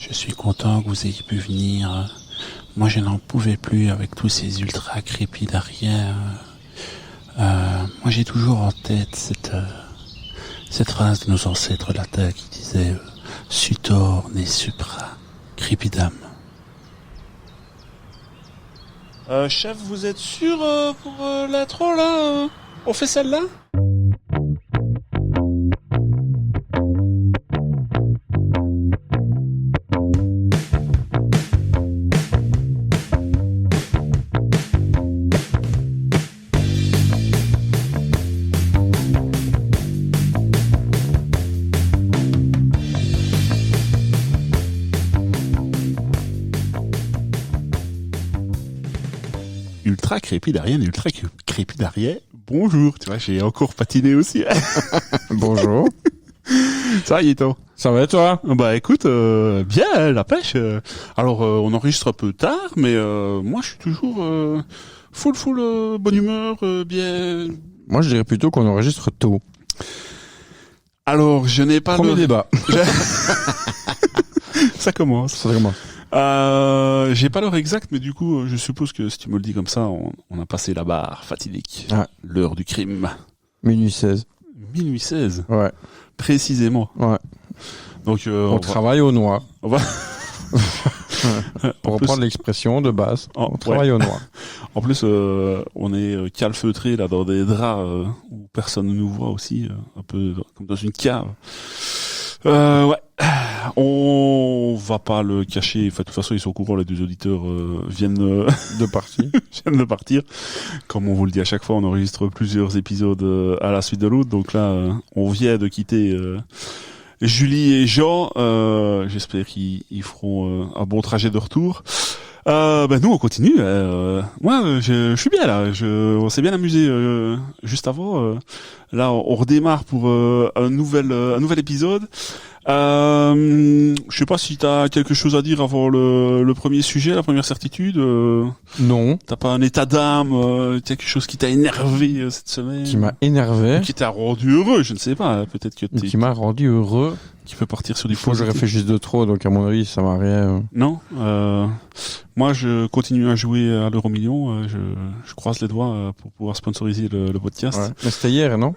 Je suis content que vous ayez pu venir. Moi, je n'en pouvais plus avec tous ces ultra crépidariens. Moi, j'ai toujours en tête cette phrase de nos ancêtres latins qui disait Sutor ne supra crepidam. Chef, vous êtes sûr pour l'intro là on fait celle-là? Ultra crépidarien, bonjour, tu vois, j'ai encore patiné aussi. Bonjour. Ça va, Yéto? Ça va et toi? Bah écoute, bien, la pêche. Alors, on enregistre un peu tard, mais moi je suis toujours full bonne humeur, bien... Moi je dirais plutôt qu'on enregistre tôt. Alors, je n'ai pas Premier débat. Ça commence. Ça commence. J'ai pas l'heure exacte, mais du coup, je suppose que si tu me le dis comme ça, on a passé la barre fatidique. Ouais. L'heure du crime. Minuit 16. Minuit 16. Ouais. Précisément. Ouais. Donc, on travaille au noir. On va... Pour reprendre l'expression de base. On travaille au noir. En plus, on est calfeutré là dans des draps où personne ne nous voit aussi, un peu comme dans une cave. Ouais. On va pas le cacher. Enfin, de toute façon, ils sont au courant. Les deux auditeurs viennent de partir. viennent de partir. Comme on vous le dit à chaque fois, on enregistre plusieurs épisodes à la suite de l'autre. Donc là, on vient de quitter Julie et Jean. J'espère qu'ils feront un bon trajet de retour. Nous on continue. Moi, je suis bien là. On s'est bien amusé juste avant. Là, on redémarre pour un nouvel épisode. Je sais pas si t'as quelque chose à dire avant le premier sujet, la première certitude. Non. T'as pas un état d'âme, quelque chose qui t'a énervé cette semaine? Qui m'a énervé. Qui t'a rendu heureux, je ne sais pas. Peut-être que qui m'a rendu heureux. Qui peut partir sur du Faut que je réfléchisse de trop, donc à mon avis, ça m'a rien. Non. Moi, je continue à jouer à l'Euro-Million. Je croise les doigts pour pouvoir sponsoriser le podcast. Ouais. Mais c'était hier, non?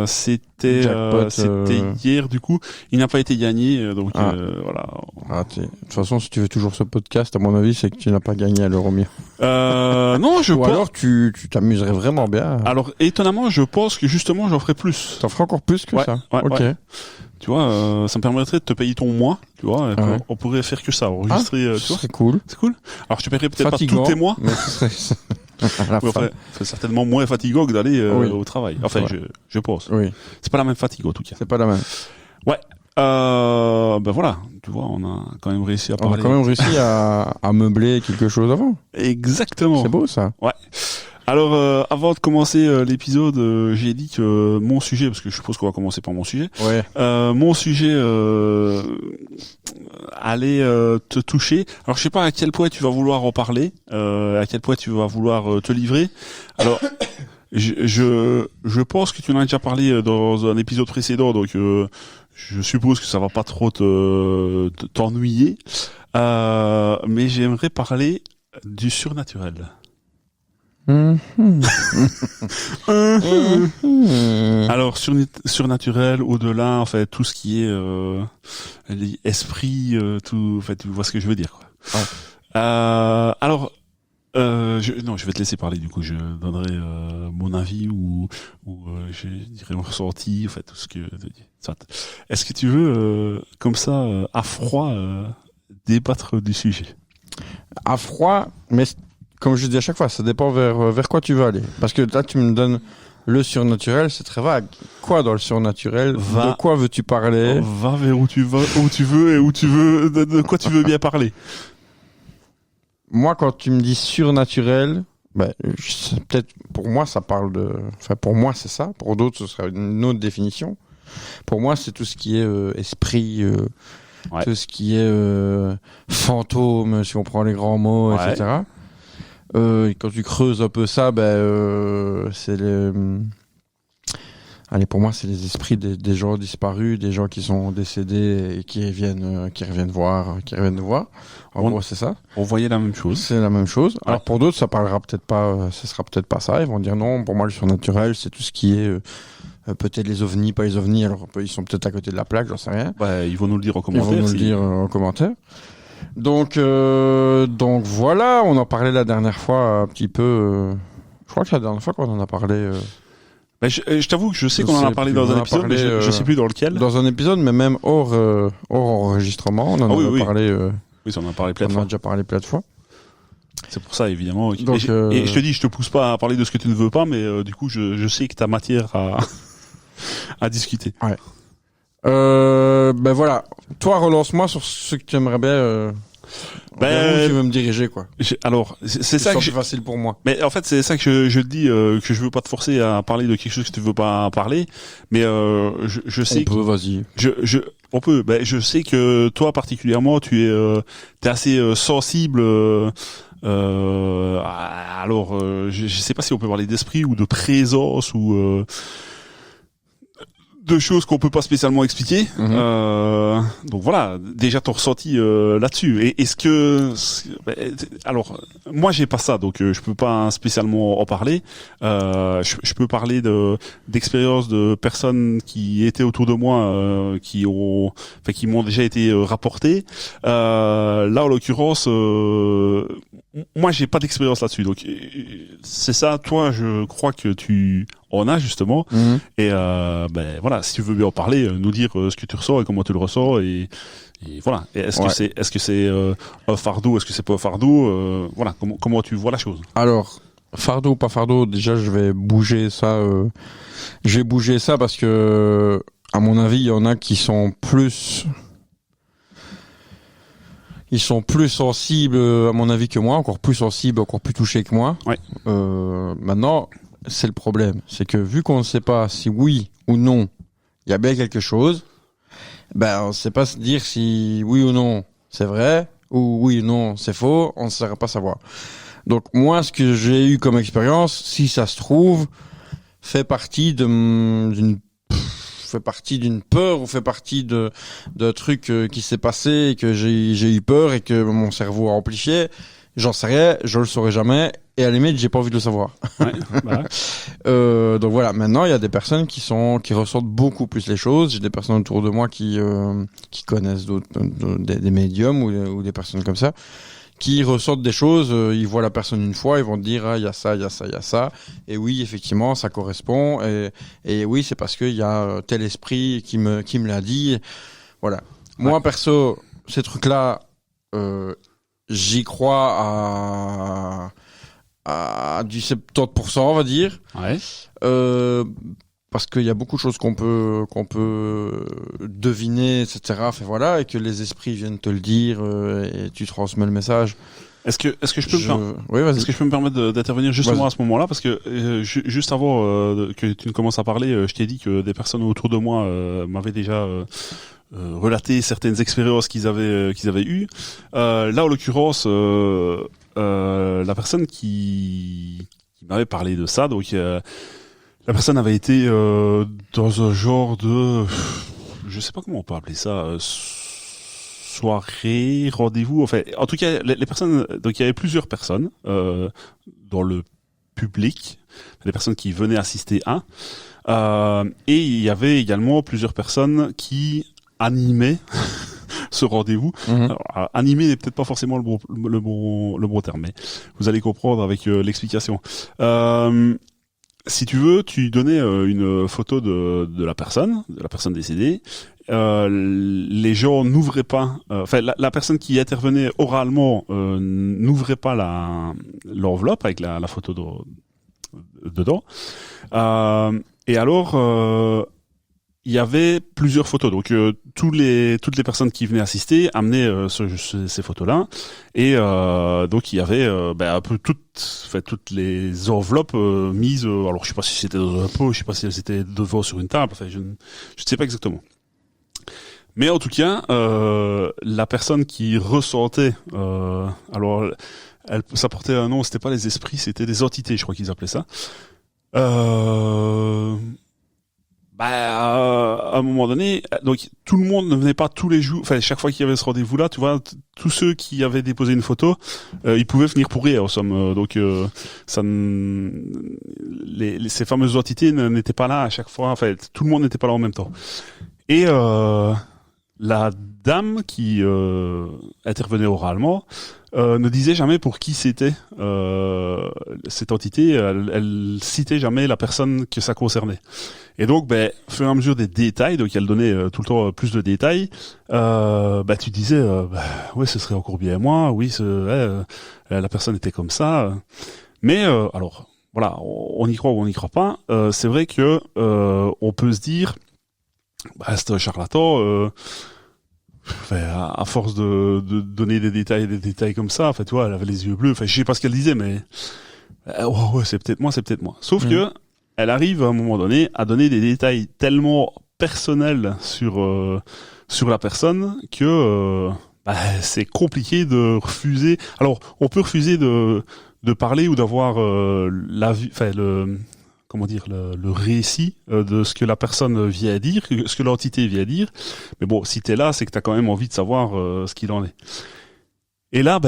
C'était hier, du coup. Il n'a pas été gagné, donc voilà. De toute façon, si tu veux toujours ce podcast, à mon avis, c'est que tu n'as pas gagné à l'Euro-Million. Non, je pense... Ou alors, tu t'amuserais vraiment bien. Alors, étonnamment, je pense que justement, j'en ferai plus. T'en ferais encore plus que ça? Ouais, ok. Ouais. Tu vois, ça me permettrait de te payer ton mois, tu vois. On pourrait faire que ça, enregistrer. Tu vois. Ce serait cool. C'est cool. Alors, je te paierai peut-être Fatigant, pas tous tes mois. Mais ce serait... c'est certainement moins fatigant que d'aller au travail. Enfin, je pense. Oui. C'est pas la même fatigue, en tout cas. C'est pas la même. Ouais. Voilà. Tu vois, on a quand même réussi à parler. On a quand même réussi à meubler quelque chose avant. Exactement. C'est beau, ça. Ouais. Alors, avant de commencer l'épisode, j'ai dit que mon sujet, parce que je suppose qu'on va commencer par mon sujet, mon sujet allait te toucher. Alors, je sais pas à quel point tu vas vouloir en parler, à quel point tu vas vouloir te livrer. Alors, je pense que tu en as déjà parlé dans un épisode précédent, donc je suppose que ça va pas trop t'ennuyer. Mais j'aimerais parler du surnaturel. Alors surnaturel, au-delà, en fait, tout ce qui est esprit, tout, en fait, tu vois ce que je veux dire, quoi. Ouais. Alors, je vais te laisser parler. Du coup, je donnerai mon avis ou je dirais mon ressenti, en fait, tout ce que. Est-ce que tu veux, comme ça, à froid, débattre du sujet? À froid, mais comme je dis à chaque fois, ça dépend vers quoi tu veux aller. Parce que là, tu me donnes le surnaturel, c'est très vague. Quoi dans le surnaturel? De quoi veux-tu parler? Va vers où tu veux et où tu veux, de quoi tu veux bien parler. Moi, quand tu me dis surnaturel, peut-être pour moi, ça parle de... Enfin, pour moi, c'est ça. Pour d'autres, ce serait une autre définition. Pour moi, c'est tout ce qui est esprit, tout ce qui est fantôme, si on prend les grands mots, etc. Quand tu creuses un peu ça, c'est pour moi, c'est les esprits des gens disparus, des gens qui sont décédés et qui reviennent nous voir. En gros, c'est ça. On voyait la même chose. C'est la même chose. Alors pour d'autres, ça parlera peut-être pas, ce sera peut-être pas ça. Ils vont dire non, pour moi, le surnaturel, c'est tout ce qui est peut-être les ovnis, pas les ovnis. Alors ils sont peut-être à côté de la plaque, j'en sais rien. Ils vont nous le dire en commentaire. Ils vont nous le dire en commentaire. Donc voilà, on en parlait la dernière fois un petit peu. Je crois que la dernière fois qu'on en a parlé. Je t'avoue que je sais qu'on en a parlé dans un épisode, mais je sais plus dans lequel. Dans un épisode, mais même hors enregistrement, on en a parlé. Oui, on en a parlé plein de fois. On en a déjà parlé plein de fois. C'est pour ça, évidemment. Donc, et je te dis, je te pousse pas à parler de ce que tu ne veux pas, mais du coup, je sais que t'as matière à discuter. Ouais. Voilà. Toi, relance-moi sur ce que tu aimerais bien. Où tu veux me diriger, quoi. Alors, c'est ça que c'est facile pour moi. Mais en fait, c'est ça que je te dis, que je veux pas te forcer à parler de quelque chose que tu veux pas parler, mais je sais. On peut, vas-y. On peut. Je sais que toi particulièrement, t'es assez sensible. Alors, je sais pas si on peut parler d'esprit ou de présence ou de choses qu'on peut pas spécialement expliquer. Donc voilà, déjà ton ressenti là-dessus. Et est-ce que alors moi j'ai pas ça, donc je peux pas spécialement en parler. Je peux parler d'expériences de personnes qui étaient autour de moi, qui m'ont déjà été rapportées. Là en l'occurrence, moi j'ai pas d'expérience là-dessus, donc c'est ça. Toi, je crois que tu en as justement. Et voilà, si tu veux bien en parler, nous dire ce que tu ressens et comment tu le ressens et voilà. Et est-ce que c'est un fardeau, est-ce que c'est pas un fardeau, voilà, comment tu vois la chose. Alors, fardeau ou pas fardeau, déjà je vais bouger ça. Je vais bouger ça parce que à mon avis, il y en a qui sont plus. Ils sont plus sensibles, à mon avis, que moi, encore plus sensibles, encore plus touchés que moi. Ouais. Maintenant, c'est le problème. C'est que vu qu'on ne sait pas si oui ou non, il y a bien quelque chose, on ne sait pas se dire si oui ou non c'est vrai, ou oui ou non c'est faux, on ne saurait pas savoir. Donc moi, ce que j'ai eu comme expérience, si ça se trouve, fait partie d'une peur ou fait partie de trucs qui s'est passé et que j'ai eu peur et que mon cerveau a amplifié. J'en sais rien, je le saurai jamais et à la limite j'ai pas envie de le savoir. Donc voilà, maintenant il y a des personnes qui ressentent beaucoup plus les choses. J'ai des personnes autour de moi qui connaissent des médiums ou des personnes comme ça qui ressortent des choses, ils voient la personne une fois, ils vont te dire il y a ça, il y a ça, il y a ça, et oui effectivement ça correspond, et oui c'est parce qu'il y a tel esprit qui me l'a dit, voilà. Moi perso ces trucs là j'y crois à du 70%, on va dire. Parce qu'il y a beaucoup de choses qu'on peut deviner, etc. Voilà, et que les esprits viennent te le dire et tu transmets le message. Est-ce que je peux Est-ce que je peux me permettre d'intervenir justement à ce moment-là, parce que juste avant que tu ne commences à parler, je t'ai dit que des personnes autour de moi m'avaient déjà relaté certaines expériences qu'ils avaient eues. Là en l'occurrence, la personne qui m'avait parlé de ça, donc la personne avait été dans un genre de, je sais pas comment on peut appeler ça, soirée, rendez-vous. Enfin, en tout cas, les personnes. Donc, il y avait plusieurs personnes dans le public, des personnes qui venaient assister à, et il y avait également plusieurs personnes qui animaient ce rendez-vous. Alors, animer n'est peut-être pas forcément le bon terme, mais vous allez comprendre avec l'explication. Si tu veux, tu donnais une photo de la personne décédée. Les gens n'ouvraient pas, la personne qui intervenait oralement n'ouvrait pas l'enveloppe avec la photo dedans. Et alors, il y avait plusieurs photos. Donc toutes les personnes qui venaient assister amenaient ces photos-là, et donc il y avait un peu toutes les enveloppes mises. Alors je sais pas si c'était dans un pot, je sais pas si elles étaient devant sur une table. Enfin je ne sais pas exactement. Mais en tout cas, la personne qui ressentait, alors ça portait un nom, c'était pas les esprits, c'était des entités, je crois qu'ils appelaient ça. à un moment donné, donc tout le monde ne venait pas tous les jours. Enfin, chaque fois qu'il y avait ce rendez-vous-là, tu vois, tous ceux qui avaient déposé une photo, ils pouvaient venir pour rien, en somme. Donc, ces fameuses entités n'étaient pas là à chaque fois. Enfin, tout le monde n'était pas là en même temps. Et la dame qui intervenait oralement ne disait jamais pour qui c'était cette entité. Elle citait jamais la personne que ça concernait. Et donc, au fur et à mesure des détails, donc elle donnait tout le temps plus de détails, tu disais, ouais, ce serait encore bien moi, oui, la personne était comme ça. Mais alors, voilà, on y croit ou on n'y croit pas. C'est vrai que on peut se dire, c'est un charlatan. À force de donner des détails comme ça, en fait, tu vois, elle avait les yeux bleus. Enfin, je sais pas ce qu'elle disait, mais ouais, c'est peut-être moi. Sauf que elle arrive à un moment donné à donner des détails tellement personnels sur la personne que c'est compliqué de refuser. Alors, on peut refuser de parler ou d'avoir le récit de ce que la personne vient dire, ce que l'entité vient dire. Mais bon, si t'es là, c'est que t'as quand même envie de savoir ce qu'il en est. Et là,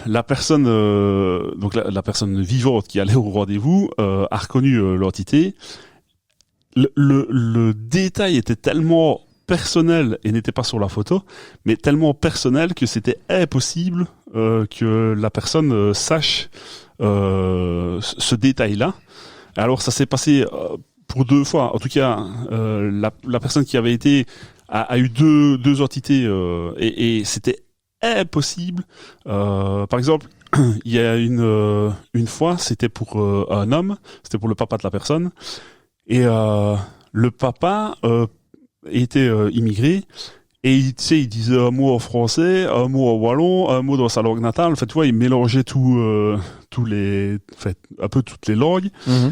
la personne, donc la personne vivante qui allait au rendez-vous a reconnu l'entité. Le détail était tellement personnel et n'était pas sur la photo, mais tellement personnel que c'était impossible que la personne sache ce détail-là. Alors ça s'est passé pour 2 fois. En tout cas, la personne qui avait été a eu deux entités et c'était impossible. Par exemple, il y a une fois, c'était pour un homme, c'était pour le papa de la personne, et le papa était immigré. Et il disait un mot en français, un mot en wallon, un mot dans sa langue natale. En fait, tu vois, il mélangeait un peu toutes les langues. Mm-hmm.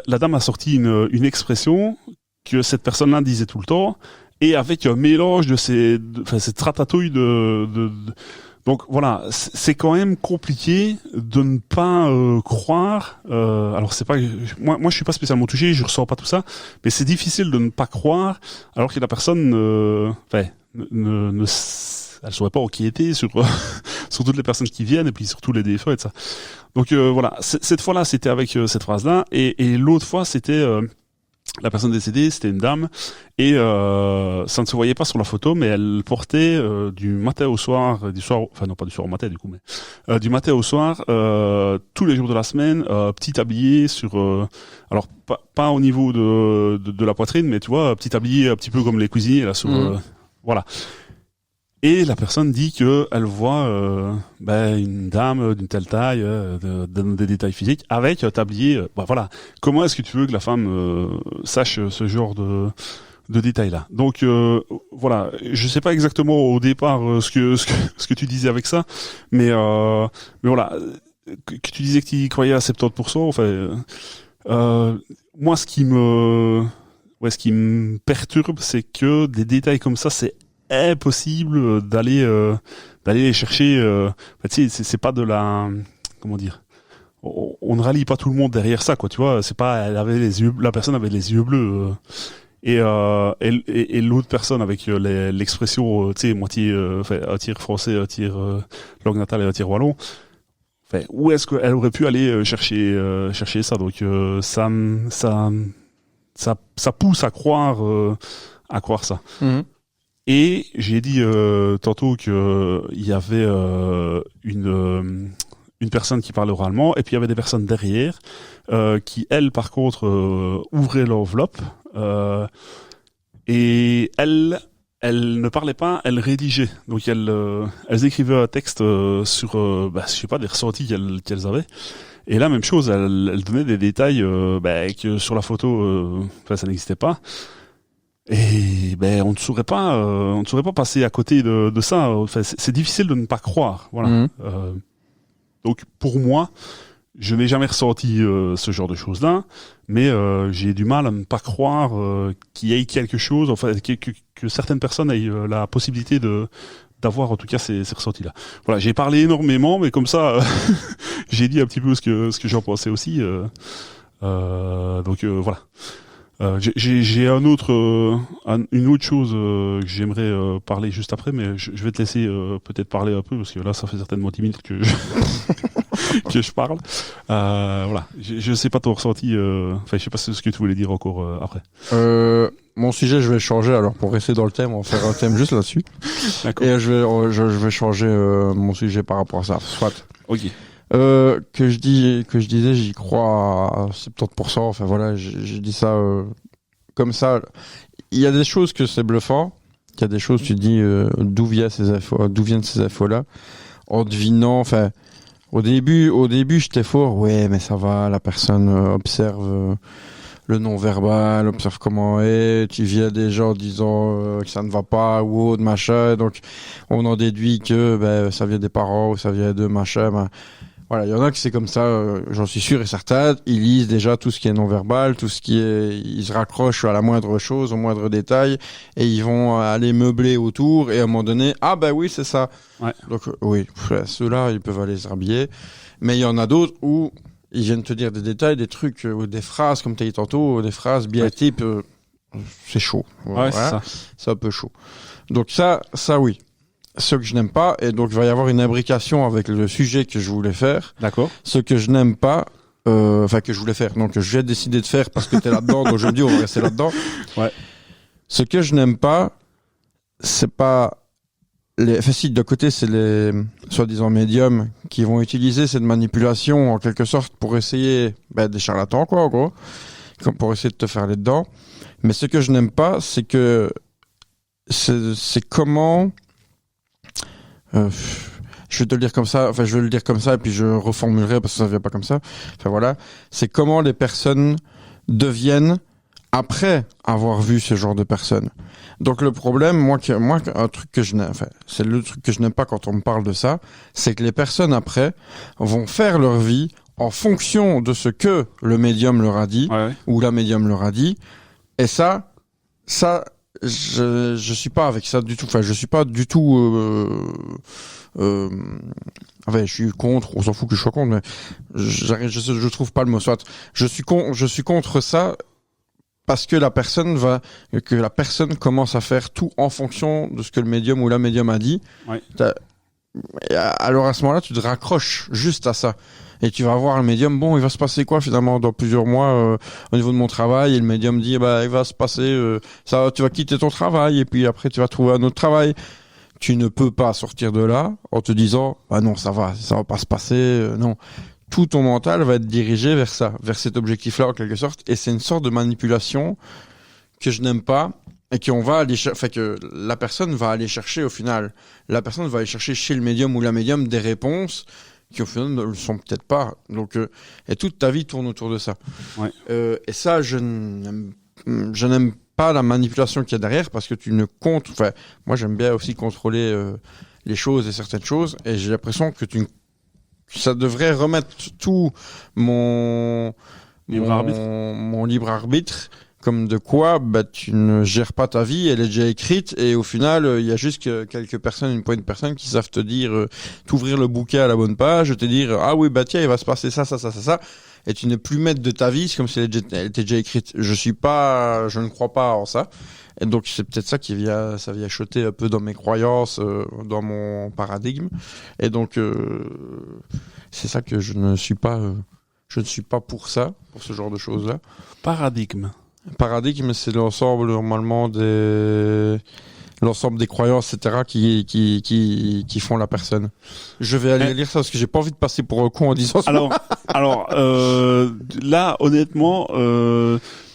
La dame a sorti une expression que cette personne-là disait tout le temps, et avec un mélange de cette ratatouille donc voilà, c'est quand même compliqué de ne pas croire. Alors c'est pas moi je suis pas spécialement touché, je ressens pas tout ça, mais c'est difficile de ne pas croire alors que la personne elle saurait pas enquêter sur sur toutes les personnes qui viennent et puis sur tous les défauts et ça. Donc voilà, cette fois-là c'était avec cette phrase-là, et l'autre fois c'était la personne décédée, c'était une dame, et ça ne se voyait pas sur la photo, mais elle portait du matin au soir, enfin non pas du soir au matin du coup, mais du matin au soir, tous les jours de la semaine, petit tablier sur, alors pas au niveau de la poitrine, mais tu vois, petit tablier un petit peu comme les cuisiniers là sur, voilà. Et la personne dit que elle voit une dame d'une telle taille, des détails physiques, avec un tablier. Voilà. Comment est-ce que tu veux que la femme sache ce genre de détails-là? Donc voilà. Je sais pas exactement au départ ce que tu disais avec ça, mais voilà. Que tu disais que tu y croyais à 70%. Enfin, moi, ce qui me perturbe, c'est que des détails comme ça, c'est impossible d'aller les chercher. Tu sais, c'est pas de la, comment dire, on ne rallie pas tout le monde derrière ça, quoi. Tu vois, c'est pas, la personne avait les yeux bleus et l'autre personne avec l'expression, tu sais, moitié, un tiers français, un tiers langue natale et un tiers wallon. Enfin, où est-ce qu'elle aurait pu aller chercher ça? Donc ça pousse à croire ça. Mm-hmm. Et j'ai dit tantôt que il y avait une personne qui parlait oralement, et puis il y avait des personnes derrière qui, elles, par contre, ouvraient l'enveloppe, et elles ne parlaient pas, elles rédigeaient. Donc elles écrivaient un texte sur, je sais pas, des ressentis qu'elles avaient. Et là, même chose, elles donnaient des détails que sur la photo, ça n'existait pas. Et on ne saurait pas passer à côté de ça. Enfin, c'est difficile de ne pas croire. Voilà. Mmh. Donc pour moi, je n'ai jamais ressenti ce genre de choses-là, mais j'ai du mal à ne pas croire qu'il y ait quelque chose, enfin que certaines personnes aient la possibilité d'avoir en tout cas ces ressentis-là. Voilà, j'ai parlé énormément, mais comme ça, j'ai dit un petit peu ce que j'en pensais aussi. Donc voilà. J'ai une autre chose que j'aimerais parler juste après, mais je vais te laisser peut-être parler un peu parce que là ça fait certainement 10 minutes que que je parle. Voilà, je sais pas ton ressenti. Enfin, je sais pas ce que tu voulais dire encore après. Mon sujet, je vais changer. Alors pour rester dans le thème, on va faire un thème juste là-dessus. D'accord. Et je vais changer mon sujet par rapport à ça. Soit. Ok. Que je disais, j'y crois à 70%. Enfin voilà, j'ai dit ça comme ça. Il y a des choses que c'est bluffant. Il y a des choses, tu te dis d'où viennent ces infos-là. En devinant, enfin, au début, j'étais fort. Ouais, mais ça va. La personne observe le non-verbal, observe comment est. Tu viens des gens disant que ça ne va pas ou autre machin. Donc, on en déduit que ça vient des parents ou ça vient de machin. Ben, voilà, il y en a qui c'est comme ça, j'en suis sûr et certain. Ils lisent déjà tout ce qui est non-verbal, tout ce qui est, ils se raccrochent à la moindre chose, au moindre détail, et ils vont aller meubler autour. Et à un moment donné, ah ben oui, c'est ça. Ouais. Donc oui, ceux-là, ils peuvent aller se rhabiller. Mais il y en a d'autres où ils viennent te dire des détails, des trucs, des phrases, comme tu as dit tantôt, des phrases bien type, c'est chaud. Ouais, voilà. c'est ça. C'est un peu chaud. Donc ça oui. Ce que je n'aime pas, et donc il va y avoir une imbrication avec le sujet que je voulais faire. D'accord. Ce que je n'aime pas, que je voulais faire, donc je vais décider de faire parce que t'es là-dedans, donc je me dis on va rester là-dedans. Ouais. Ce que je n'aime pas, c'est pas si d'un côté c'est les soi-disant médiums qui vont utiliser cette manipulation en quelque sorte pour essayer des charlatans quoi en gros, comme pour essayer de te faire les dents. Mais ce que je n'aime pas, c'est que c'est comment je vais te le dire comme ça, enfin je vais le dire comme ça et puis je reformulerai parce que ça vient pas comme ça. Enfin voilà, c'est comment les personnes deviennent après avoir vu ce genre de personnes. Donc le problème, moi un truc que je n'aime, enfin c'est le truc que je n'aime pas quand on me parle de ça, c'est que les personnes après vont faire leur vie en fonction de ce que le médium leur a dit ou la médium leur a dit, et ça je suis pas avec ça du tout. Enfin, je suis pas du tout. Enfin, je suis contre. On s'en fout que je sois contre, mais je trouve pas le mot. Soit, je suis contre ça parce que la personne commence à faire tout en fonction de ce que le médium ou la médium a dit. Ouais. Alors à ce moment-là, tu te raccroches juste à ça. Et tu vas voir le médium, bon, il va se passer quoi finalement dans plusieurs mois au niveau de mon travail, et le médium dit, il va se passer ça, tu vas quitter ton travail et puis après tu vas trouver un autre travail. Tu ne peux pas sortir de là en te disant, non, ça va pas se passer, non. Tout ton mental va être dirigé vers ça, vers cet objectif-là en quelque sorte, et c'est une sorte de manipulation que je n'aime pas. Et que la personne va aller chercher au final. La personne va aller chercher chez le médium ou la médium des réponses qui au final ne le sont peut-être pas. Donc, et toute ta vie tourne autour de ça. Ouais. Et ça, je n'aime pas la manipulation qu'il y a derrière parce que moi j'aime bien aussi contrôler les choses et certaines choses, et j'ai l'impression que ça devrait remettre tout mon libre arbitre. Comme de quoi, tu ne gères pas ta vie, elle est déjà écrite, et au final, il y a juste quelques personnes, une poignée de personnes qui savent te dire, t'ouvrir le bouquet à la bonne page, te dire, ah oui, tiens, il va se passer ça, et tu n'es plus maître de ta vie, c'est comme si elle était déjà écrite. Je ne crois pas en ça. Et donc, c'est peut-être ça ça vient choter un peu dans mes croyances, dans mon paradigme. Et donc, c'est ça que je ne suis pas pour ça, pour ce genre de choses-là. Paradigme, c'est l'ensemble normalement l'ensemble des croyances, etc., qui font la personne. Je vais aller lire ça parce que j'ai pas envie de passer pour un con en disant ça. Alors là, honnêtement,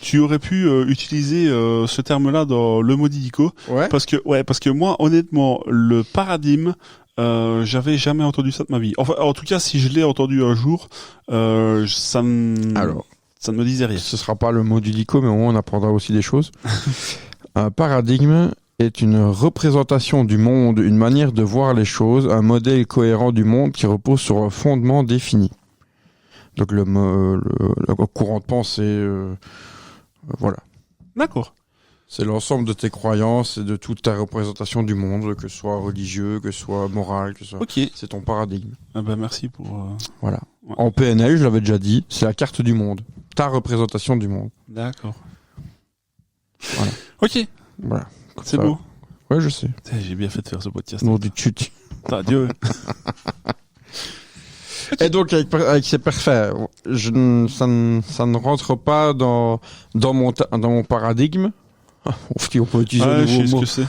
tu aurais pu utiliser ce terme-là dans le mot d'Idico, parce que moi, honnêtement, le paradigme, j'avais jamais entendu ça de ma vie. Enfin, en tout cas, si je l'ai entendu un jour, ça ne me disait rien. Ce sera pas le mot d'Idico, mais au moins on apprendra aussi des choses. Un paradigme est une représentation du monde, une manière de voir les choses, un modèle cohérent du monde qui repose sur un fondement défini. Donc le courant de pensée, voilà. D'accord. C'est l'ensemble de tes croyances et de toute ta représentation du monde, que ce soit religieux, que ce soit moral, que ce soit... Ok. C'est ton paradigme. Ah bah merci pour... Voilà. Ouais. En PNL, je l'avais déjà dit, c'est la carte du monde. Ta représentation du monde. D'accord. Voilà. Ok. Voilà. Comme C'est ça. beau. Ouais, je sais. J'ai bien fait de faire ce podcast. Non, du chut. Adieu. Et donc, avec ces parfaits, ça ne rentre pas dans mon paradigme. On peut utiliser un Je sais nouveau ce mot. que c'est.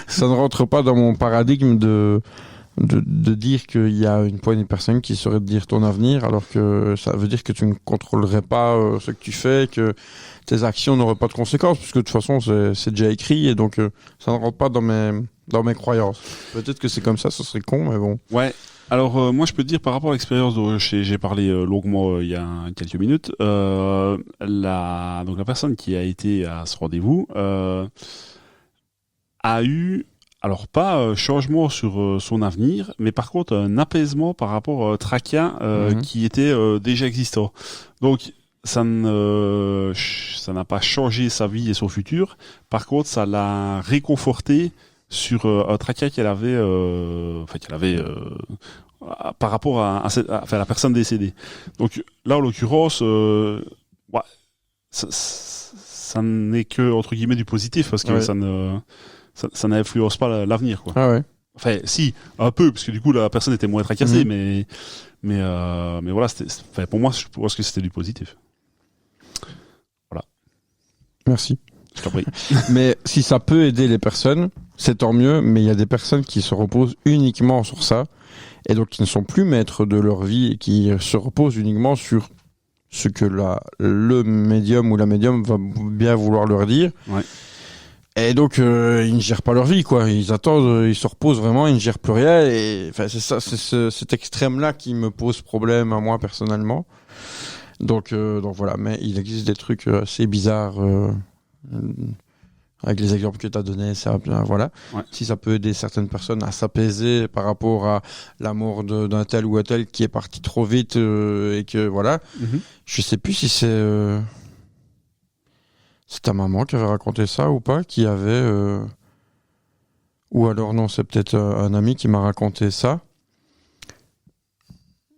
Ça ne rentre pas dans mon paradigme de dire qu'il y a une poignée de personnes qui sauraient te dire ton avenir, alors que ça veut dire que tu ne contrôlerais pas ce que tu fais, que tes actions n'auraient pas de conséquences, puisque de toute façon c'est déjà écrit, et donc ça ne rentre pas dans mes croyances. Peut-être que c'est comme ça serait con, mais bon. Ouais. Alors moi je peux te dire par rapport à l'expérience dont j'ai parlé longuement il y a quelques minutes, donc la personne qui a été à ce rendez-vous a eu alors pas changement sur son avenir, mais par contre un apaisement par rapport au trachea qui était déjà existant. Donc ça n'a pas changé sa vie et son futur. Par contre, ça l'a réconforté sur un trachea qu'elle avait par rapport à la personne décédée. Donc là, en l'occurrence, ça n'est que entre guillemets du positif parce que ça n'influence pas l'avenir, quoi. Ah ouais. Enfin, si, un peu, parce que du coup la personne était moins tracassée, mais voilà, pour moi, je pense que c'était du positif. Voilà. Merci. Je t'en prie. Mais si ça peut aider les personnes, c'est tant mieux, mais il y a des personnes qui se reposent uniquement sur ça, et donc qui ne sont plus maîtres de leur vie, et qui se reposent uniquement sur ce que le médium ou la médium va bien vouloir leur dire. Ouais. Et donc, ils ne gèrent pas leur vie, quoi. Ils attendent, ils se reposent vraiment, ils ne gèrent plus rien, et enfin, c'est ça, c'est cet extrême-là qui me pose problème à moi, personnellement. Donc voilà. Mais il existe des trucs assez bizarres, avec les exemples que tu as donnés, voilà. Ouais. Si ça peut aider certaines personnes à s'apaiser par rapport à la mort d'un tel ou un tel qui est parti trop vite et que voilà. Mm-hmm. Je sais plus si c'est ta maman qui avait raconté ça ou pas, qui avait ou alors non, c'est peut-être un ami qui m'a raconté ça.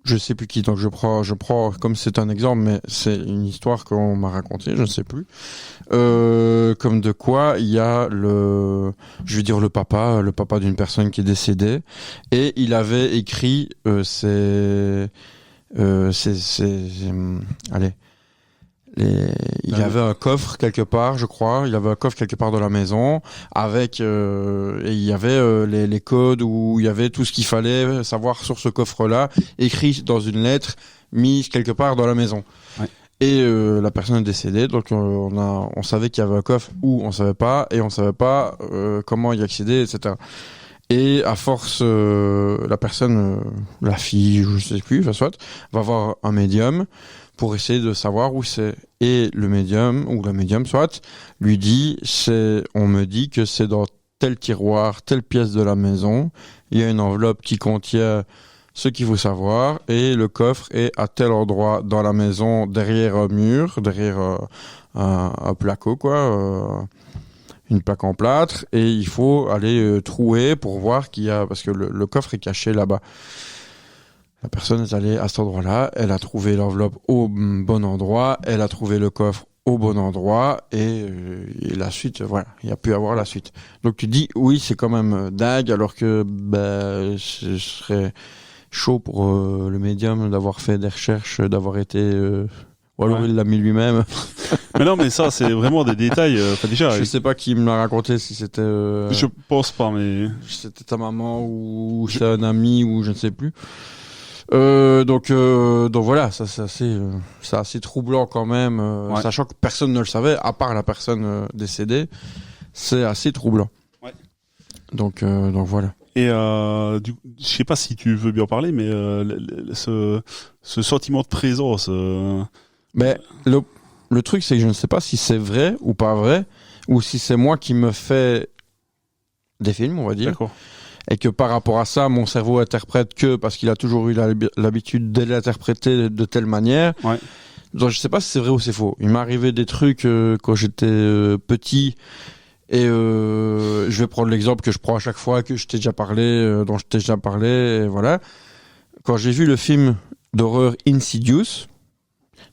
Je sais plus qui, donc je prends comme c'est un exemple, mais c'est une histoire qu'on m'a racontée, je ne sais plus. Comme de quoi il y a le papa d'une personne qui est décédée, et il avait écrit il y avait un coffre quelque part, je crois. Il y avait un coffre quelque part dans la maison avec et il y avait les codes où il y avait tout ce qu'il fallait savoir sur ce coffre-là, écrit dans une lettre, mise quelque part dans la maison. Ouais. Et la personne est décédée, donc on savait qu'il y avait un coffre ou on savait pas, et on savait pas comment y accéder, etc. Et à force, la personne, la fille, je sais plus, enfin soit, va voir un médium pour essayer de savoir où c'est. Et le médium, ou la médium soit, lui dit, on me dit que c'est dans tel tiroir, telle pièce de la maison, il y a une enveloppe qui contient ce qu'il faut savoir, et le coffre est à tel endroit dans la maison, derrière un mur, derrière un placo, quoi, une plaque en plâtre, et il faut aller trouer pour voir qu'il y a, parce que le coffre est caché là-bas. La personne est allée à cet endroit-là, elle a trouvé l'enveloppe au bon endroit, elle a trouvé le coffre au bon endroit, et la suite, voilà, il y a pu avoir la suite. Donc tu dis, oui, c'est quand même dingue, alors que ce serait chaud pour le médium d'avoir fait des recherches, d'avoir été... ou alors il l'a mis lui-même. Mais non, mais ça, c'est vraiment des détails. Déjà, je sais pas qui me l'a raconté, si c'était... je pense pas, mais... C'était ta maman, ou c'est un ami, ou je ne sais plus. Donc voilà, ça c'est assez troublant quand même, sachant que personne ne le savait, à part la personne décédée. C'est assez troublant. Ouais. Donc voilà. Et je sais pas si tu veux bien en parler, mais ce sentiment de présence. Mais le truc, c'est que je ne sais pas si c'est vrai ou pas vrai, ou si c'est moi qui me fais des films, on va dire. D'accord. Et que par rapport à ça, mon cerveau interprète que parce qu'il a toujours eu l'habitude de l'interpréter de telle manière. Ouais. Donc, je sais pas si c'est vrai ou c'est faux. Il m'est arrivé des trucs quand j'étais petit. Et je vais prendre l'exemple que je prends à chaque fois, que je t'ai déjà parlé, dont je t'ai déjà parlé, et voilà. Quand j'ai vu le film d'horreur Insidious,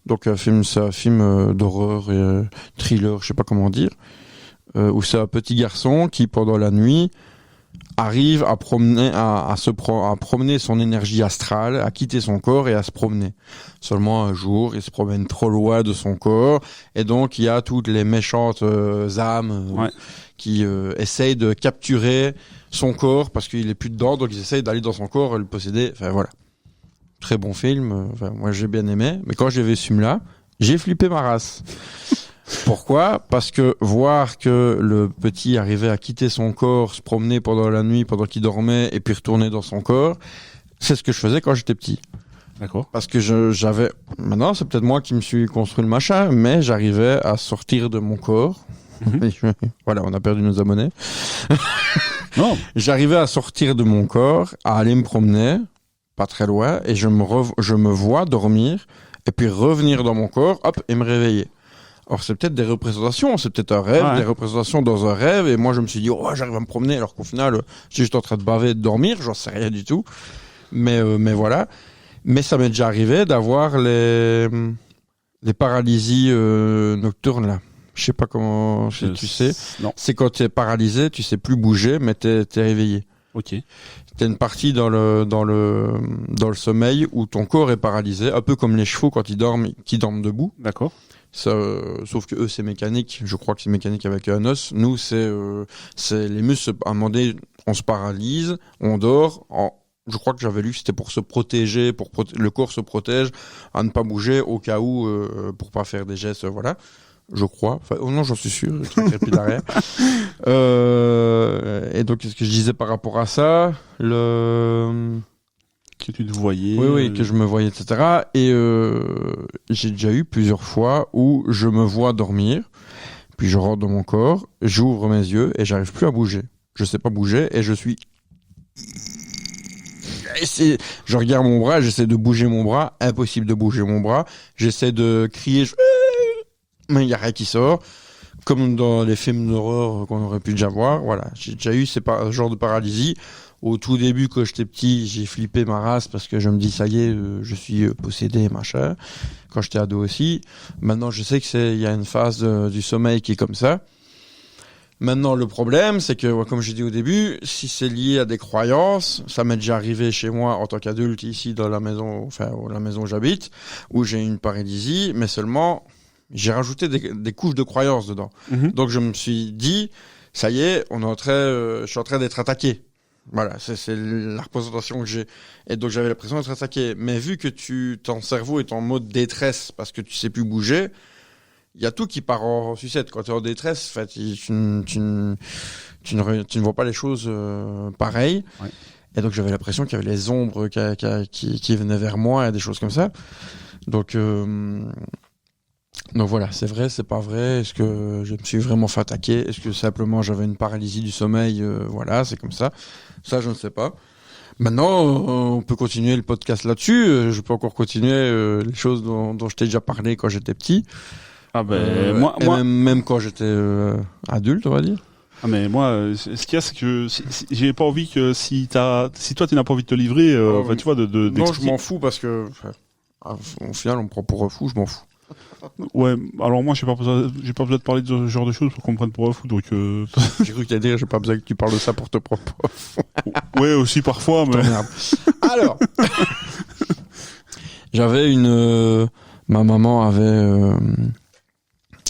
donc c'est un film d'horreur et thriller, je sais pas comment dire, où c'est un petit garçon qui pendant la nuit arrive à promener, à promener son énergie astrale, à quitter son corps et à se promener. Seulement un jour, il se promène trop loin de son corps, et donc il y a toutes les méchantes âmes qui essayent de capturer son corps parce qu'il est plus dedans, donc ils essayent d'aller dans son corps et le posséder. Enfin voilà. Très bon film, moi j'ai bien aimé, mais quand j'ai vu ce film-là, j'ai flippé ma race. Pourquoi ? Parce que voir que le petit arrivait à quitter son corps, se promener pendant la nuit, pendant qu'il dormait, et puis retourner dans son corps, c'est ce que je faisais quand j'étais petit. D'accord. Parce que j'avais... Maintenant, c'est peut-être moi qui me suis construit le machin, mais j'arrivais à sortir de mon corps. Voilà, on a perdu nos abonnés. Non. J'arrivais à sortir de mon corps, à aller me promener, pas très loin, et je me vois dormir, et puis revenir dans mon corps, hop, et me réveiller. Alors c'est peut-être des représentations, c'est peut-être un rêve, des représentations dans un rêve, et moi je me suis dit, oh j'arrive à me promener, alors qu'au final, je suis juste en train de baver et de dormir, j'en sais rien du tout. Mais voilà. Mais ça m'est déjà arrivé d'avoir les paralysies nocturnes là. Je sais pas comment, tu sais. Non. C'est quand t'es paralysé, tu sais plus bouger, mais t'es réveillé. Ok. T'as une partie dans le sommeil où ton corps est paralysé, un peu comme les chevaux quand ils dorment debout. D'accord. Ça, sauf que eux c'est mécanique. Je crois que c'est mécanique avec un os. Nous c'est les muscles. À un moment donné, on se paralyse, on dort. Je crois que j'avais lu que c'était pour se protéger, le corps se protège à ne pas bouger au cas où pour pas faire des gestes. Voilà. Je crois. Enfin, oh non, j'en suis sûr. Le truc est plus derrière. Et donc, qu'est-ce que je disais par rapport à ça? Que tu te voyais. Oui, que je me voyais, etc. Et j'ai déjà eu plusieurs fois où je me vois dormir, puis je rentre dans mon corps, j'ouvre mes yeux et j'arrive plus à bouger. Je sais pas bouger et je suis... Je regarde mon bras, j'essaie de bouger mon bras, impossible de bouger mon bras. J'essaie de crier, mais il y a rien qui sort. Comme dans les films d'horreur qu'on aurait pu déjà voir. Voilà, j'ai déjà eu ce genre de paralysie. Au tout début, quand j'étais petit, j'ai flippé ma race parce que je me dis, ça y est, je suis possédé, machin. Quand j'étais ado aussi. Maintenant, je sais il y a une phase du sommeil qui est comme ça. Maintenant, le problème, c'est que, comme j'ai dit au début, si c'est lié à des croyances, ça m'est déjà arrivé chez moi en tant qu'adulte ici dans la maison, enfin, la maison où j'habite, où j'ai une paralysie, mais seulement, j'ai rajouté des couches de croyances dedans. Mm-hmm. Donc, je me suis dit, ça y est, je suis en train d'être attaqué. Voilà, c'est la représentation que j'ai. Et donc, j'avais l'impression d'être attaqué. Mais vu que ton cerveau est en mode détresse parce que tu sais plus bouger, il y a tout qui part en sucette. Quand tu es en détresse, en fait, tu ne vois pas les choses pareilles. Ouais. Et donc, j'avais l'impression qu'il y avait les ombres qui venaient vers moi et des choses comme ça. Donc voilà, c'est vrai, c'est pas vrai. Est-ce que je me suis vraiment fait attaquer? Est-ce que simplement j'avais une paralysie du sommeil? Voilà, c'est comme ça. Ça, je ne sais pas. Maintenant, on peut continuer le podcast là-dessus. Je peux encore continuer les choses dont je t'ai déjà parlé quand j'étais petit. Ah ben moi même quand j'étais adulte, on va dire. Ah mais moi, ce qu'il y a, c'est que j'ai pas envie que si toi tu n'as pas envie de te livrer, tu vois, non, je m'en fous parce que au final on me prend pour un fou, je m'en fous. Ouais, alors moi j'ai pas besoin de parler de ce genre de choses pour qu'on me prenne pour un fou, donc. J'ai cru que t'allais dire j'ai pas besoin que tu parles de ça pour te prendre pour un fou. Ouais, aussi parfois, mais. Alors, j'avais ma maman avait.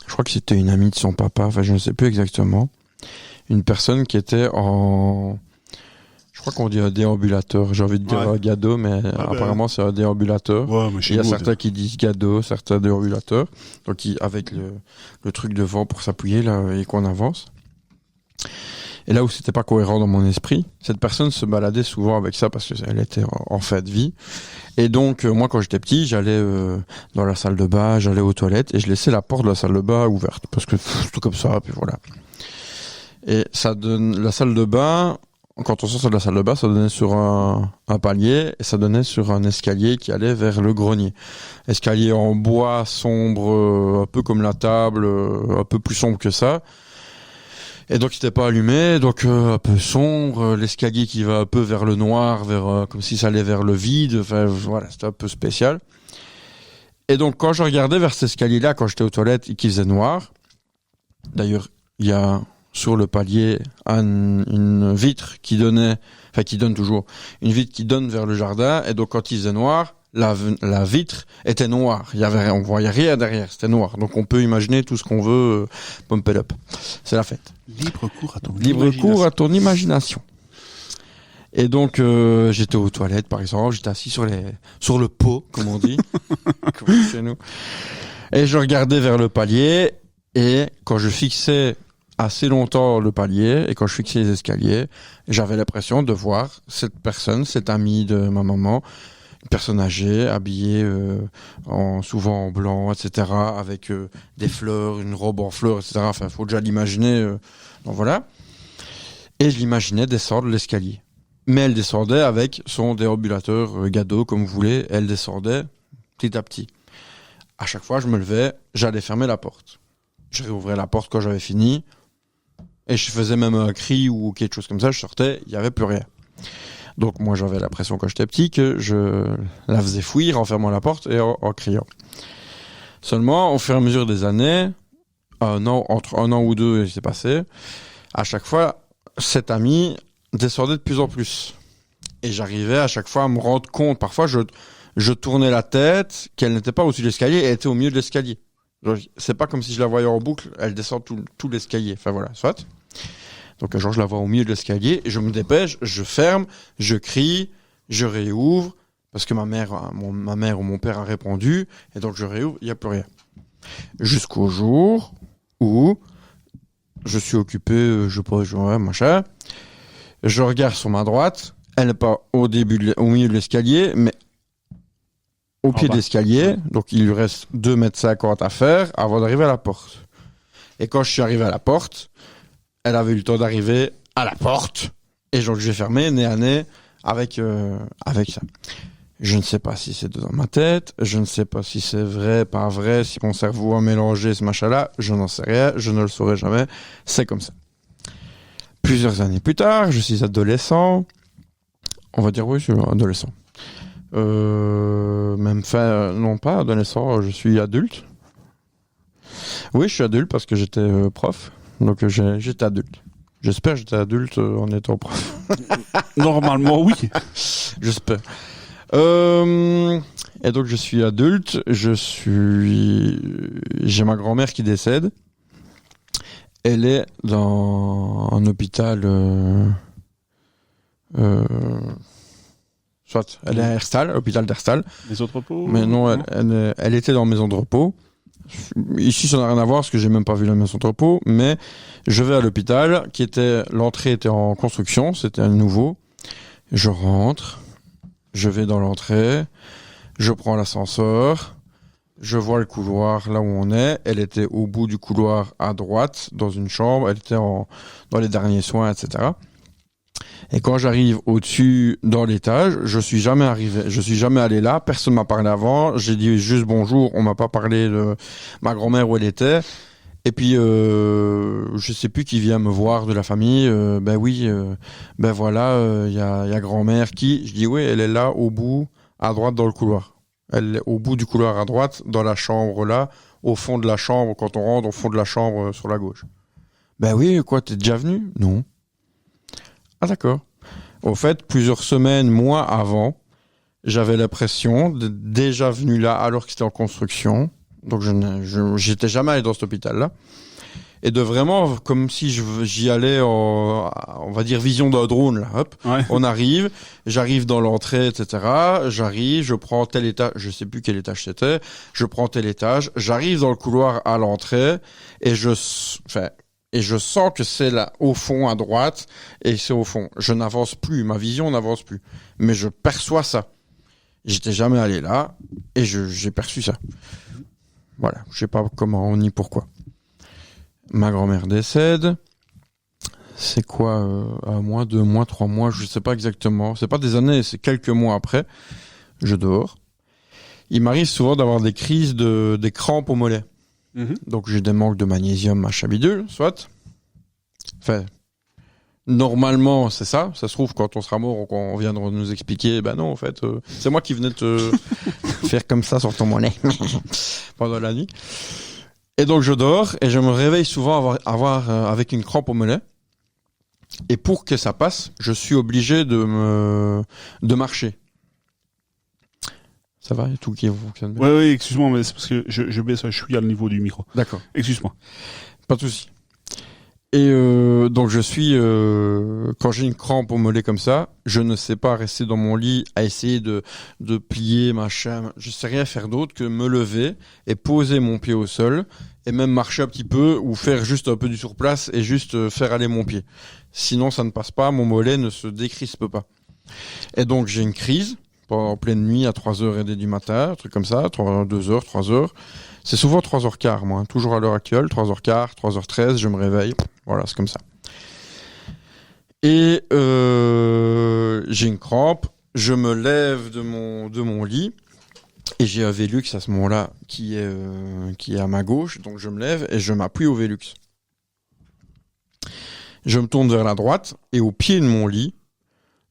Je crois que c'était une amie de son papa, enfin je ne sais plus exactement. Une personne qui était je crois qu'on dit un déambulateur. J'ai envie de dire un gado, mais apparemment c'est un déambulateur. Ouais, mais il y a certains qui disent gado, certains déambulateurs. Donc avec le truc devant pour s'appuyer là et qu'on avance. Et là où c'était pas cohérent dans mon esprit, cette personne se baladait souvent avec ça parce qu'elle était en fin de vie. Et donc, moi, quand j'étais petit, j'allais dans la salle de bain, j'allais aux toilettes et je laissais la porte de la salle de bain ouverte parce que tout comme ça, puis voilà. Et la salle de bain, quand on sortait de la salle de bain, ça donnait sur un palier et ça donnait sur un escalier qui allait vers le grenier. Escalier en bois sombre, un peu comme la table, un peu plus sombre que ça. Et donc il n'était pas allumé, donc un peu sombre, l'escalier qui va un peu vers le noir, vers comme si ça allait vers le vide. Enfin voilà, c'était un peu spécial. Et donc quand je regardais vers cet escalier-là, quand j'étais aux toilettes et qu'il faisait noir, d'ailleurs il y a sur le palier une vitre qui donne toujours une vitre qui donne vers le jardin, et donc quand il faisait noir, la vitre était noire, on voyait rien derrière, c'était noir. Donc on peut imaginer tout ce qu'on veut, pump it up. C'est la fête. Libre cours à ton imagination. Et donc j'étais aux toilettes par exemple, j'étais assis sur le pot comme on dit, comme chez nous. Et je regardais vers le palier, et quand je fixais assez longtemps le palier et quand je fixais les escaliers, j'avais l'impression de voir cette personne, cette amie de ma maman, une personne âgée, habillée souvent en blanc, etc., avec des fleurs, une robe en fleurs, etc. Enfin, faut déjà l'imaginer. Donc voilà. Et je l'imaginais descendre l'escalier. Mais elle descendait avec son déambulateur Gado, comme vous voulez. Elle descendait petit à petit. À chaque fois, je me levais, j'allais fermer la porte. Je réouvrais la porte quand j'avais fini. Et je faisais même un cri ou quelque chose comme ça, je sortais, il n'y avait plus rien. Donc moi j'avais l'impression quand j'étais petit que je la faisais fuir en fermant la porte et en criant. Seulement, au fur et à mesure des années, entre un an ou deux, il s'est passé, à chaque fois, cette amie descendait de plus en plus. Et j'arrivais à chaque fois à me rendre compte, parfois je tournais la tête, qu'elle n'était pas au-dessus de l'escalier, elle était au milieu de l'escalier. C'est pas comme si je la voyais en boucle, elle descend tout l'escalier. Enfin voilà, soit. Donc un jour je la vois au milieu de l'escalier, et je me dépêche, je ferme, je crie, je réouvre, parce que ma mère ou mon père a répondu, et donc je réouvre, il n'y a plus rien. Jusqu'au jour où je suis occupé, machin, je regarde sur ma droite, elle n'est pas au milieu de l'escalier, mais au pied de l'escalier, donc il lui reste 2,50 m à faire avant d'arriver à la porte. Et quand je suis arrivé à la porte, elle avait eu le temps d'arriver à la porte, et donc j'ai fermé nez à nez avec ça. Je ne sais pas si c'est dans ma tête, je ne sais pas si c'est vrai, pas vrai, si mon cerveau a mélangé ce machin-là, je n'en sais rien, je ne le saurai jamais, c'est comme ça. Plusieurs années plus tard, je suis adolescent, on va dire oui, je suis adolescent. Non pas adolescent, je suis adulte. Oui, je suis adulte parce que j'étais prof, donc j'étais adulte. J'espère que j'étais adulte en étant prof. Normalement, oui. J'espère. Et donc je suis adulte, j'ai ma grand-mère qui décède. Elle est dans un hôpital, soit elle est à Herstal, hôpital d'Herstal. Maison de repos. Mais non, elle était dans maison de repos. Ici, ça n'a rien à voir parce que j'ai même pas vu la maison de repos. Mais je vais à l'hôpital, l'entrée était en construction, c'était un nouveau. Je rentre. Je vais dans l'entrée, je prends l'ascenseur, je vois le couloir là où on est. Elle était au bout du couloir à droite, dans une chambre. Elle était dans les derniers soins, etc. Et quand j'arrive au-dessus, dans l'étage, je suis jamais allé là. Personne m'a parlé avant. J'ai dit juste bonjour. On m'a pas parlé de ma grand-mère où elle était. Et puis, je sais plus qui vient me voir de la famille. Voilà, y a grand-mère qui. Je dis oui, elle est là au bout, à droite dans le couloir. Elle est au bout du couloir à droite, dans la chambre là, au fond de la chambre. Quand on rentre, au fond de la chambre sur la gauche. Ben oui, quoi, t'es déjà venu? Non. Ah d'accord. Au fait, plusieurs semaines, mois avant, j'avais l'impression d'être déjà venu là alors que c'était en construction. Donc j'étais jamais allé dans cet hôpital-là. Et de vraiment, comme si j'y allais on va dire, vision d'un drone, là. Hop. Ouais. On arrive, j'arrive dans l'entrée, etc. J'arrive, je prends tel étage, je sais plus quel étage c'était, je prends tel étage, j'arrive dans le couloir à l'entrée, et je sens que c'est là, au fond, à droite, et c'est au fond. Je n'avance plus, ma vision n'avance plus. Mais je perçois ça. J'étais jamais allé là, et j'ai perçu ça. Voilà, je sais pas comment ni pourquoi. Ma grand-mère décède. c'est quoi, un mois, 2 mois, 3 mois, je sais pas exactement. C'est pas des années, c'est quelques mois après. Je dors. Il m'arrive souvent d'avoir des crises des crampes au mollet. Donc j'ai des manques de magnésium, machin bidule, soit. Enfin, normalement, c'est ça. Ça se trouve, quand on sera mort, on vient de nous expliquer, ben non, en fait, c'est moi qui venais te faire comme ça sur ton mollet pendant la nuit. Et donc je dors et je me réveille souvent avec une crampe au mollet. Et pour que ça passe, je suis obligé de marcher. Ça va, il y a tout qui fonctionne bien. Oui, excuse-moi, mais c'est parce que je baisse, je suis à le niveau du micro. D'accord. Excuse-moi. Pas de souci. Et donc je suis, quand j'ai une crampe au mollet comme ça, je ne sais pas rester dans mon lit à essayer de plier, machin. Je sais rien faire d'autre que me lever et poser mon pied au sol et même marcher un petit peu ou faire juste un peu du surplace et juste faire aller mon pied. Sinon ça ne passe pas, mon mollet ne se décrispe pas. Et donc j'ai une crise. En pleine nuit à 3h30 du matin, un truc comme ça, 2h, 3h. C'est souvent 3h15, moi, toujours à l'heure actuelle, 3h15, 3h13, je me réveille. Voilà, c'est comme ça. Et j'ai une crampe, je me lève de mon lit, et j'ai un Velux à ce moment-là qui est à ma gauche, donc je me lève et je m'appuie au Velux. Je me tourne vers la droite, et au pied de mon lit,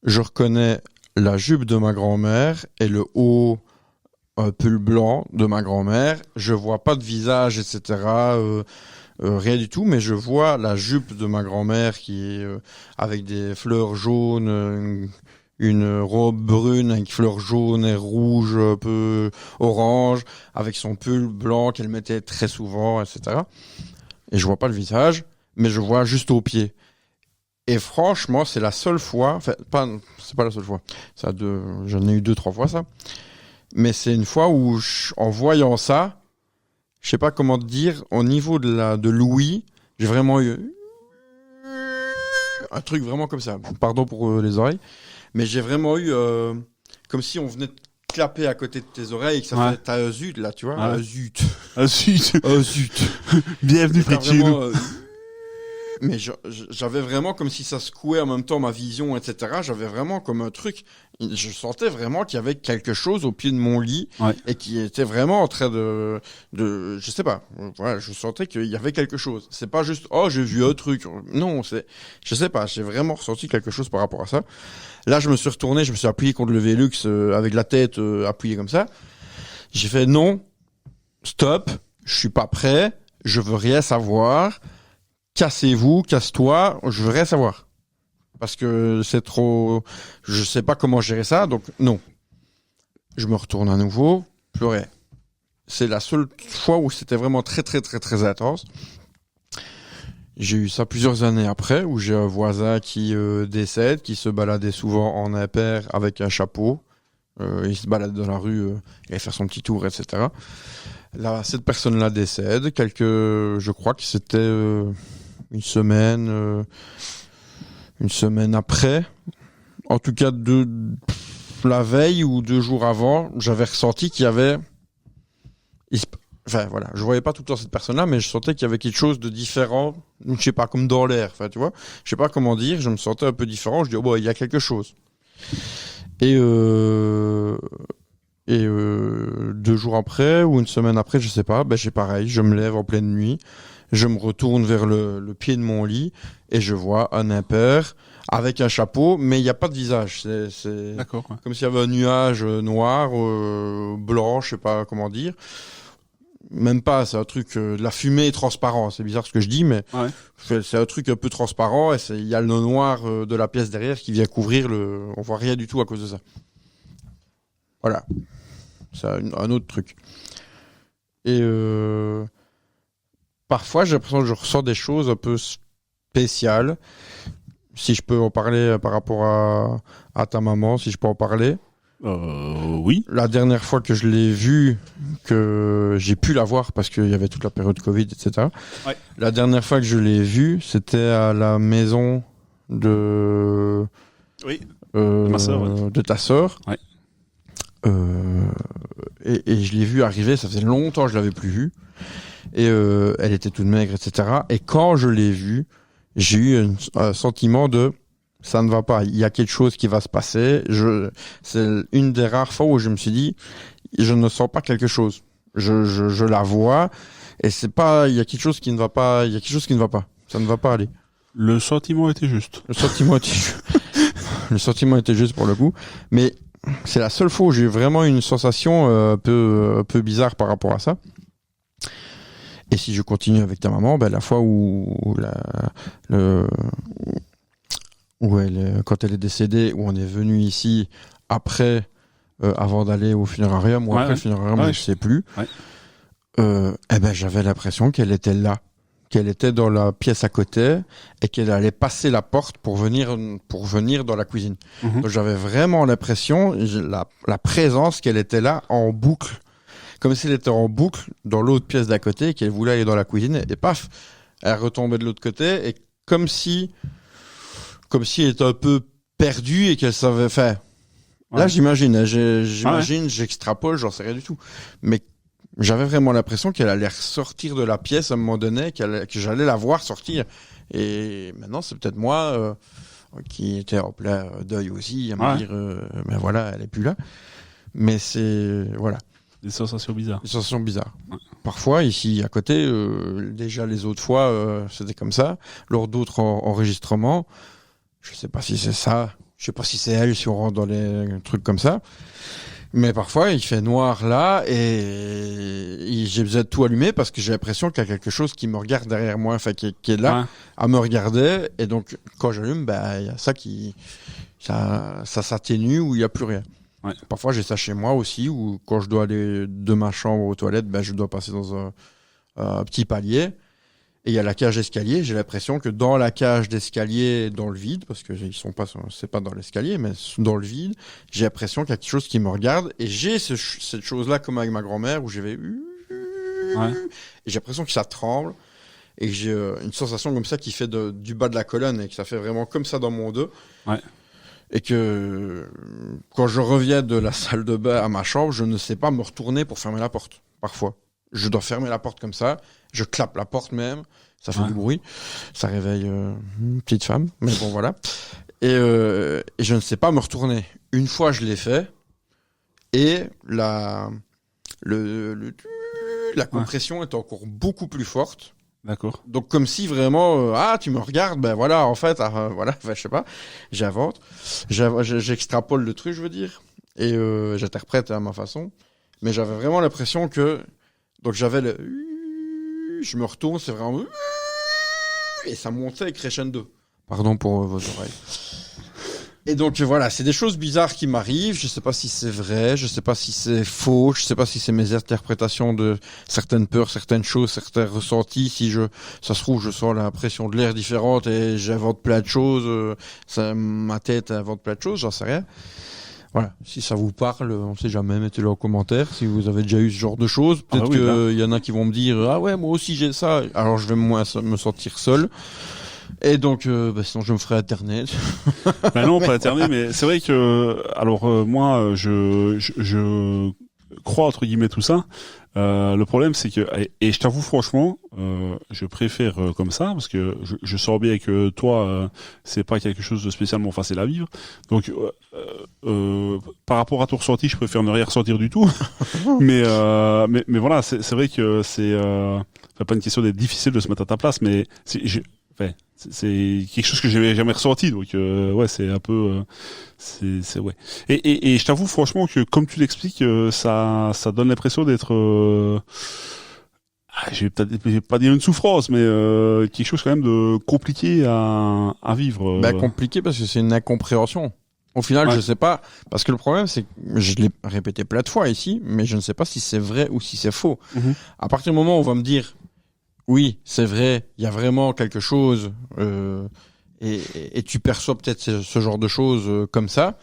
je reconnais la jupe de ma grand-mère et le haut pull blanc de ma grand-mère. Je vois pas de visage, etc. Rien du tout, mais je vois la jupe de ma grand-mère qui est avec des fleurs jaunes, une robe brune avec fleurs jaunes et rouges, un peu orange, avec son pull blanc qu'elle mettait très souvent, etc. Et je vois pas le visage, mais je vois juste au pied. Et franchement, c'est la seule fois, enfin, c'est pas la seule fois. J'en ai eu 2-3 fois ça. Mais c'est une fois où, en voyant ça, je sais pas comment te dire, au niveau de l'ouïe, j'ai vraiment eu un truc vraiment comme ça. Pardon pour les oreilles. Mais j'ai vraiment eu, comme si on venait de clapper à côté de tes oreilles et que ça fait, t'as un zut, là, tu vois. Un zut. Un zut. Un zut. Bienvenue près de chez nous. Mais j'avais vraiment comme si ça secouait en même temps ma vision, etc. J'avais vraiment comme un truc. Je sentais vraiment qu'il y avait quelque chose au pied de mon lit et qui était vraiment en train de je sais pas. Voilà, je sentais qu'il y avait quelque chose. C'est pas juste j'ai vu un truc. Non, je sais pas. J'ai vraiment ressenti quelque chose par rapport à ça. Là, je me suis retourné, je me suis appuyé contre le Velux avec la tête appuyée comme ça. J'ai fait non, stop, je suis pas prêt, je veux rien savoir. Cassez-vous, casse-toi, je veux rien savoir. Parce que c'est trop... Je sais pas comment gérer ça, donc non. Je me retourne à nouveau, plus rien. C'est la seule fois où c'était vraiment très, très, très, très intense. J'ai eu ça plusieurs années après, où j'ai un voisin qui décède, qui se baladait souvent en impair avec un chapeau. Il se balade dans la rue, il allait faire son petit tour, etc. Là, cette personne-là décède. Je crois que c'était... une semaine après, en tout cas la veille ou 2 jours avant, j'avais ressenti qu'il y avait, enfin voilà, je voyais pas tout le temps cette personne-là, mais je sentais qu'il y avait quelque chose de différent, je sais pas, comme dans l'air, enfin tu vois, je sais pas comment dire, je me sentais un peu différent, je dis il y a quelque chose. Et 2 jours après ou une semaine après, je sais pas, j'ai pareil, je me lève en pleine nuit. Je me retourne vers le pied de mon lit et je vois un impair avec un chapeau, mais il n'y a pas de visage. C'est D'accord, ouais. Comme s'il y avait un nuage noir, blanc, je sais pas comment dire. Même pas, c'est un truc, de la fumée transparente. C'est bizarre ce que je dis, mais c'est un truc un peu transparent et il y a le noir de la pièce derrière qui vient couvrir on voit rien du tout à cause de ça. Voilà. C'est un autre truc. Et parfois, j'ai l'impression que je ressens des choses un peu spéciales. Si je peux en parler par rapport à ta maman, si je peux en parler. Oui. La dernière fois que je l'ai vue, que j'ai pu la voir parce qu'il y avait toute la période Covid, etc. Ouais. La dernière fois que je l'ai vue, c'était à la maison de ma sœur, de ta sœur. Ouais. Et je l'ai vue arriver, ça faisait longtemps que je l'avais plus vue. Et elle était toute maigre, etc. Et quand je l'ai vue, j'ai eu un sentiment de ça ne va pas, il y a quelque chose qui va se passer. C'est une des rares fois où je me suis dit je ne sens pas quelque chose. Je la vois et c'est pas, il y a quelque chose qui ne va pas, il y a quelque chose qui ne va pas. Ça ne va pas aller. Le sentiment était juste. Le sentiment était juste pour le coup, mais c'est la seule fois où j'ai eu vraiment une sensation un peu bizarre par rapport à ça. Et si je continue avec ta maman, la fois quand elle est décédée, où on est venu ici après, avant d'aller au funérarium, ou après le funérarium, je sais plus. Ouais. J'avais l'impression qu'elle était là, qu'elle était dans la pièce à côté et qu'elle allait passer la porte pour venir dans la cuisine. Mhm. Donc j'avais vraiment l'impression, la présence qu'elle était là en boucle, comme si elle était en boucle dans l'autre pièce d'à côté et qu'elle voulait aller dans la cuisine et paf, elle retombait de l'autre côté et comme si elle était un peu perdue et qu'elle savait faire. Ouais. Là, j'imagine, j'extrapole, j'en sais rien du tout. Mais j'avais vraiment l'impression qu'elle allait sortir de la pièce à un moment donné, que j'allais la voir sortir. Et maintenant, c'est peut-être moi qui était en plein deuil aussi, à me dire, ben voilà, elle est plus là. Mais c'est, voilà. Des sensations bizarres. Des sensations bizarres. Ouais. Parfois, ici, à côté, déjà les autres fois, c'était comme ça. Lors d'autres enregistrements, je sais pas si c'est ça, je sais pas si c'est elle, si on rentre dans les trucs comme ça. Mais parfois, il fait noir là et j'ai besoin de tout allumer parce que j'ai l'impression qu'il y a quelque chose qui me regarde derrière moi, enfin qui est là à me regarder. Et donc, quand j'allume, il y a ça s'atténue ou il y a plus rien. Ouais. Parfois, j'ai ça chez moi aussi, ou quand je dois aller de ma chambre aux toilettes, je dois passer dans un petit palier. Et il y a la cage d'escalier. J'ai l'impression que dans la cage d'escalier, dans le vide, parce que c'est pas dans l'escalier, mais dans le vide, j'ai l'impression qu'il y a quelque chose qui me regarde. Et j'ai cette chose-là, comme avec ma grand-mère, où et j'ai l'impression que ça tremble. Et que j'ai une sensation comme ça qui fait du bas de la colonne et que ça fait vraiment comme ça dans mon dos. Ouais. Et que quand je reviens de la salle de bain à ma chambre, je ne sais pas me retourner pour fermer la porte. Parfois, je dois fermer la porte comme ça. Je clappe la porte même. Ça fait du bruit. Ça réveille une petite femme. Mais bon, voilà. Et je ne sais pas me retourner. Une fois, je l'ai fait. Et la compression est encore beaucoup plus forte. D'accord. Donc comme si vraiment tu me regardes, voilà, en fait, je sais pas, j'extrapole le truc, je veux dire, et j'interprète à ma façon, mais j'avais vraiment l'impression que donc j'avais je me retourne, c'est vraiment et ça montait crescendo. Pardon pour vos oreilles. Et donc voilà, c'est des choses bizarres qui m'arrivent. Je sais pas si c'est vrai, je sais pas si c'est faux, je sais pas si c'est mes interprétations de certaines peurs, certaines choses, certains ressentis. Si ça se trouve, je sens la pression de l'air différente et j'invente plein de choses. Ma tête invente plein de choses, j'en sais rien. Voilà. Si ça vous parle, on sait jamais, mettez-le en commentaire. Si vous avez déjà eu ce genre de choses, peut-être qu'il y en a qui vont me dire ah ouais, moi aussi j'ai ça. Alors je vais moins me sentir seul. Et donc, sinon je me ferai Internet. Non, pas Internet, mais c'est vrai que, alors moi, je crois entre guillemets tout ça. Le problème, c'est que, et je t'avoue franchement, je préfère comme ça parce que je sens bien que toi, c'est pas quelque chose de spécialement facile à vivre. Donc, par rapport à ton ressenti, je préfère ne rien ressentir du tout. mais voilà, c'est vrai que c'est pas une question d'être difficile de se mettre à ta place, mais c'est quelque chose que j'avais jamais ressenti, donc c'est un peu c'est ouais. Et je t'avoue franchement que comme tu l'expliques, ça donne l'impression d'être je vais pas dire une souffrance, mais quelque chose quand même de compliqué à vivre. Compliqué parce que c'est une incompréhension. Au final, je sais pas, parce que le problème, c'est que je l'ai répété plein de fois ici, mais je ne sais pas si c'est vrai ou si c'est faux. Mm-hmm. À partir du moment où on va me dire oui, c'est vrai, il y a vraiment quelque chose et tu perçois peut-être ce genre de choses comme ça,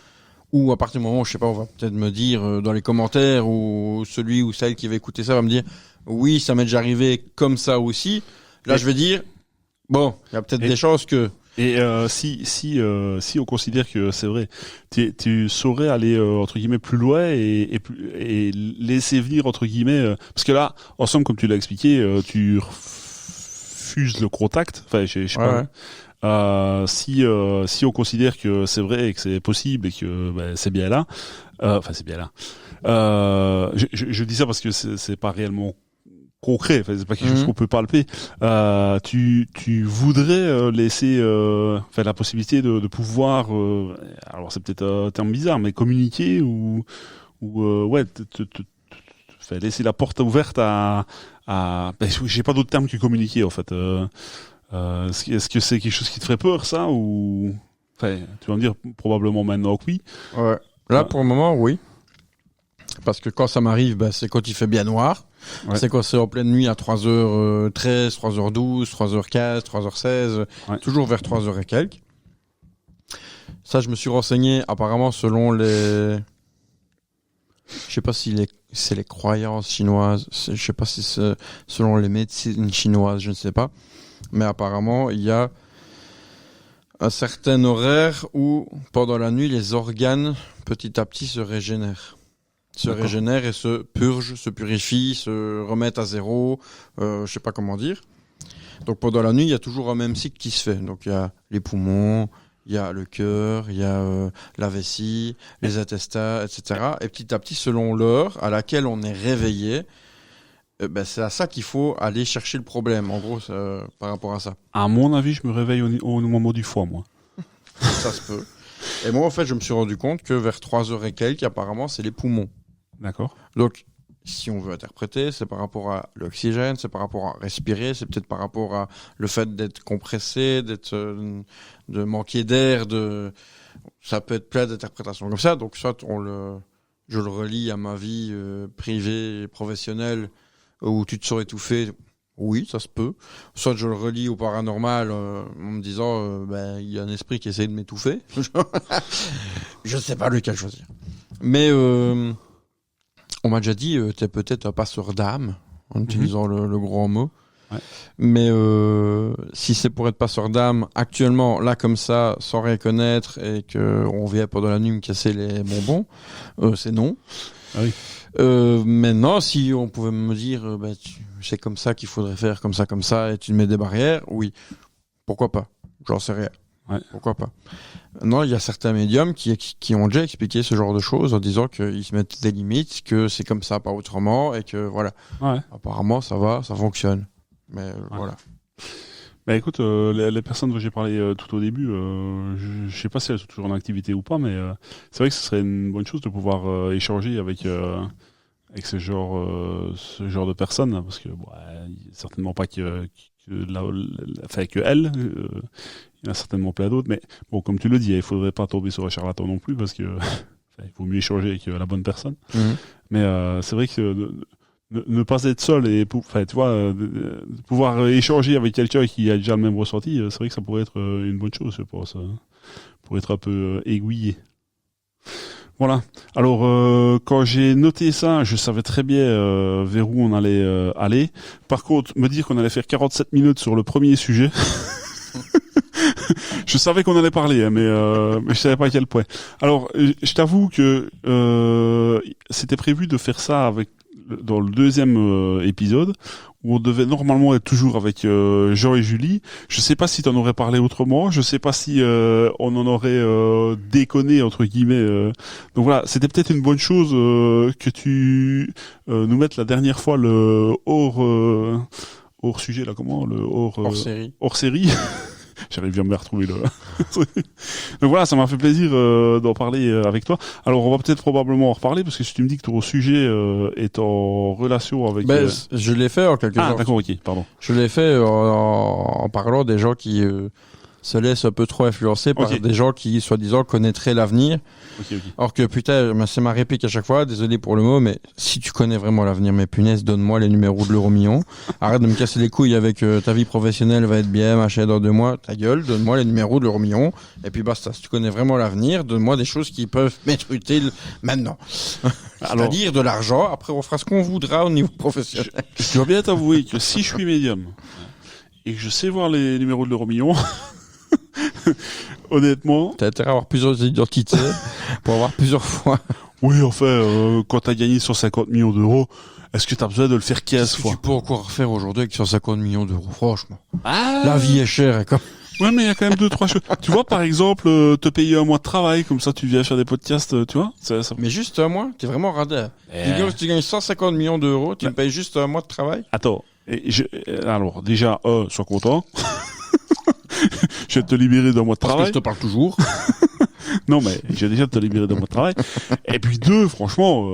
ou à partir du moment où, je sais pas, on va peut-être me dire dans les commentaires, ou celui ou celle qui va écouter ça va me dire oui, ça m'est déjà arrivé comme ça aussi. Là, je vais dire bon, il y a peut-être des chances que... Et si on considère que c'est vrai, tu saurais aller entre guillemets plus loin et laisser venir entre guillemets parce que là, en somme, comme tu l'as expliqué, tu refuses le contact. Enfin, je sais pas. si on considère que c'est vrai et que c'est possible et que c'est bien là, c'est bien là. Je dis ça parce que c'est pas réellement concret, enfin, c'est pas quelque chose qu'on peut palper. Tu voudrais laisser la possibilité de pouvoir, alors c'est peut-être un terme bizarre, mais communiquer ou laisser la porte ouverte à j'ai pas d'autre terme que communiquer en fait. Est-ce que c'est quelque chose qui te ferait peur, ça, ou tu vas me dire probablement maintenant que oui. Ouais. Là pour le moment oui. Parce que quand ça m'arrive, c'est quand il fait bien noir. Ouais. C'est quand c'est en pleine nuit à 3h13, 3h12, 3h15, 3h16, toujours vers 3h et quelques. Ça, je me suis renseigné, apparemment, selon les... Je sais pas si c'est les croyances chinoises, je sais pas si c'est selon les médecines chinoises, je ne sais pas. Mais apparemment, il y a un certain horaire où, pendant la nuit, les organes, petit à petit, se régénèrent. Régénèrent et se purgent, se purifient, se remettent à zéro, je sais pas comment dire. Donc pendant la nuit, il y a toujours un même cycle qui se fait. Donc il y a les poumons, il y a le cœur, il y a la vessie, les intestins, etc. Et petit à petit, selon l'heure à laquelle on est réveillé, c'est à ça qu'il faut aller chercher le problème, en gros, par rapport à ça. À mon avis, je me réveille au moment du foie, moi. Ça se peut. Et moi, en fait, je me suis rendu compte que vers 3h et quelques, apparemment, c'est les poumons. D'accord. Donc, si on veut interpréter, c'est par rapport à l'oxygène, c'est par rapport à respirer, c'est peut-être par rapport à le fait d'être compressé, de manquer d'air, ça peut être plein d'interprétations comme ça. Donc, soit je le relie à ma vie privée et professionnelle où tu te sens étouffé. Oui, ça se peut. Soit je le relie au paranormal en me disant il y a un esprit qui essaie de m'étouffer. Je sais pas lequel choisir. Mais on m'a déjà dit t'es peut-être un passeur d'âme en utilisant le gros mot. Ouais. Mais si c'est pour être passeur d'âme actuellement là comme ça sans rien connaître et que on vient pendant la nuit me casser les bonbons, c'est non. Ah oui. Maintenant, si on pouvait me dire c'est comme ça qu'il faudrait faire, comme ça, et tu mets des barrières, oui, pourquoi pas, j'en sais rien. Ouais. Pourquoi pas. Non, il y a certains médiums qui ont déjà expliqué ce genre de choses en disant qu'ils se mettent des limites, que c'est comme ça, pas autrement, et que voilà. Ouais. Apparemment, ça va, ça fonctionne. Mais voilà. Bah écoute, les personnes dont j'ai parlé tout au début, je sais pas si elles sont toujours en activité ou pas, mais c'est vrai que ce serait une bonne chose de pouvoir échanger avec ce genre de personnes, parce que certainement pas que elle, il y en a certainement plein d'autres, mais bon, comme tu le dis, il faudrait pas tomber sur un charlatan non plus, parce que il vaut mieux échanger avec la bonne personne. Mais c'est vrai que ne pas être seul et tu vois, pouvoir échanger avec quelqu'un qui a déjà le même ressenti, c'est vrai que ça pourrait être une bonne chose, je pense, pour être un peu aiguillé. Voilà. Alors, quand j'ai noté ça, je savais très bien vers où on allait aller. Par contre, me dire qu'on allait faire 47 minutes sur le premier sujet, je savais qu'on allait parler, mais je savais pas à quel point. Alors, je t'avoue que c'était prévu de faire ça dans le deuxième épisode, où on devait normalement être toujours avec Jean et Julie. Je sais pas si t'en aurais parlé autrement, je sais pas si on en aurait déconné entre guillemets. Donc voilà, c'était peut-être une bonne chose que tu nous mettes la dernière fois le hors sujet là, comment le hors série. J'arrive bien à me retrouver là. Donc voilà, ça m'a fait plaisir d'en parler avec toi. Alors on va peut-être probablement en reparler, parce que si tu me dis que ton sujet est en relation avec... je l'ai fait en quelque sorte. Ah d'accord, ok, pardon. Je l'ai fait en parlant des gens qui se laissent un peu trop influencer par des gens qui, soi-disant, connaîtraient l'avenir. Okay. Alors que putain, c'est ma réplique à chaque fois, désolé pour le mot, mais si tu connais vraiment l'avenir, mais punaise, donne-moi les numéros de l'euro-million. Arrête de me casser les couilles avec ta vie professionnelle va être bien, machin, dans 2 mois, ta gueule, donne-moi les numéros de l'euro-million, et puis basta. Si tu connais vraiment l'avenir, donne-moi des choses qui peuvent m'être utiles maintenant. C'est-à-dire de l'argent, après on fera ce qu'on voudra au niveau professionnel. Je dois bien t'avouer que si je suis médium, et que je sais voir les numéros de l'euro-million, honnêtement... T'as intérêt à avoir plusieurs identités pour avoir plusieurs fois. Oui, enfin, quand t'as gagné 150 millions d'euros, est-ce que t'as besoin de le faire 15 fois? Tu peux encore faire aujourd'hui avec 150 millions d'euros, franchement. La vie est chère. Ouais, mais il y a quand même 2-3 choses. Tu vois, par exemple, te payer un mois de travail, comme ça tu viens faire des podcasts, tu vois ça... Mais juste un mois, t'es vraiment radin. Tu gagnes 150 millions d'euros, tu me payes juste un mois de travail? Attends, alors déjà, sois content. Je vais te libérer d'un mois de Parce travail. que je te parle toujours. Non, mais j'ai déjà te libérer d'un mois de travail. Et puis 2, franchement,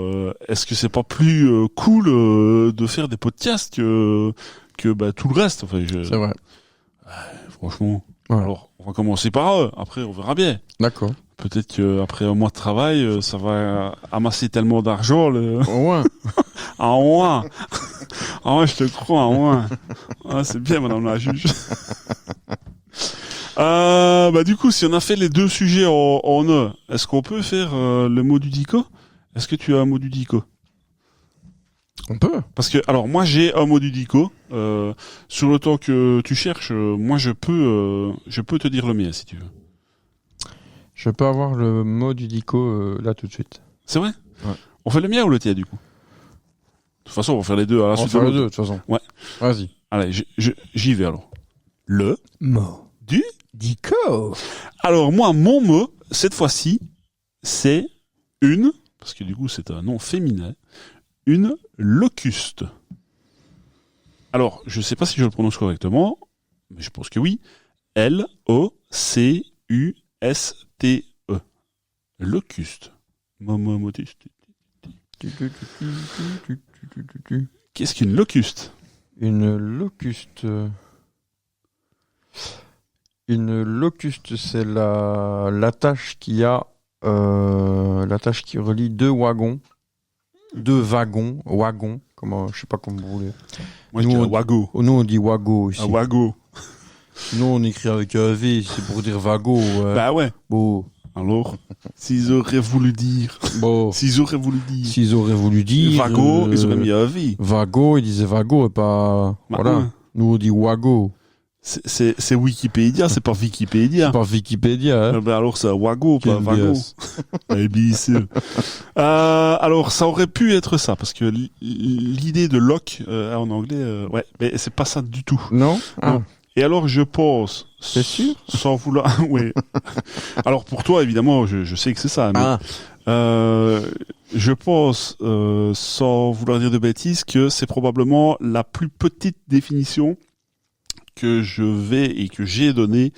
est-ce que c'est pas plus cool de faire des podcasts que tout le reste? Enfin, C'est vrai. franchement. Ouais. Alors, on va commencer par eux. Après, on verra bien. D'accord. Peut-être qu'après un mois de travail, ça va amasser tellement d'argent. Au moins. Ah ouais. Ah ouais, je te crois, ah ouais. Ah, c'est bien, madame la juge. Du coup, si on a fait les 2 sujets en un, est-ce qu'on peut faire le mot du dico? Est-ce que tu as un mot du dico? On peut. Parce que, alors, moi, j'ai un mot du dico. Sur le temps que tu cherches, moi, je peux te dire le mien, si tu veux. Je peux avoir le mot du dico là tout de suite. C'est vrai? Ouais. On fait le mien ou le tien, du coup? De toute façon, on va faire les deux à la On suite. va faire les deux, de toute façon. Ouais. Vas-y. Allez, j'y vais alors. Le Mot du dico. Alors moi, mon mot, cette fois-ci, c'est une, parce que du coup c'est un nom féminin, une locuste. Alors, je sais pas si je le prononce correctement, mais je pense que oui. L-O-C-U-S-T-E. Locuste. Qu'est-ce qu'une locuste? Une locuste. Une locuste, c'est la tâche qui a la tâche qui relie 2 wagons, 2 wagons, comment, je sais pas comment vous voulez. Moi, je dirais wago. Nous on dit wago ici. Un wago. Nous on écrit avec un V, c'est pour dire wago. Bah ouais. Bon. Alors, s'ils auraient voulu dire. Bon. S'ils auraient voulu dire. S'ils auraient voulu dire. Vago, ils auraient mis un V. Vago, ils disaient vago et pas. Bah, voilà. ouais. Nous on dit wago. C'est Wikipédia, c'est pas Wikipédia. C'est pas Wikipédia, hein. Alors c'est Wago, pas Quelle Vago. biasse. Imbécile. Alors ça aurait pu être ça, parce que l'idée de lock en anglais, ouais, mais c'est pas ça du tout. Non. Non. Et alors je pense, C'est sûr sans vouloir, oui. Alors pour toi évidemment, je sais que c'est ça. Mais, je pense, sans vouloir dire de bêtises, que c'est probablement la plus petite définition que je vais et que j'ai donné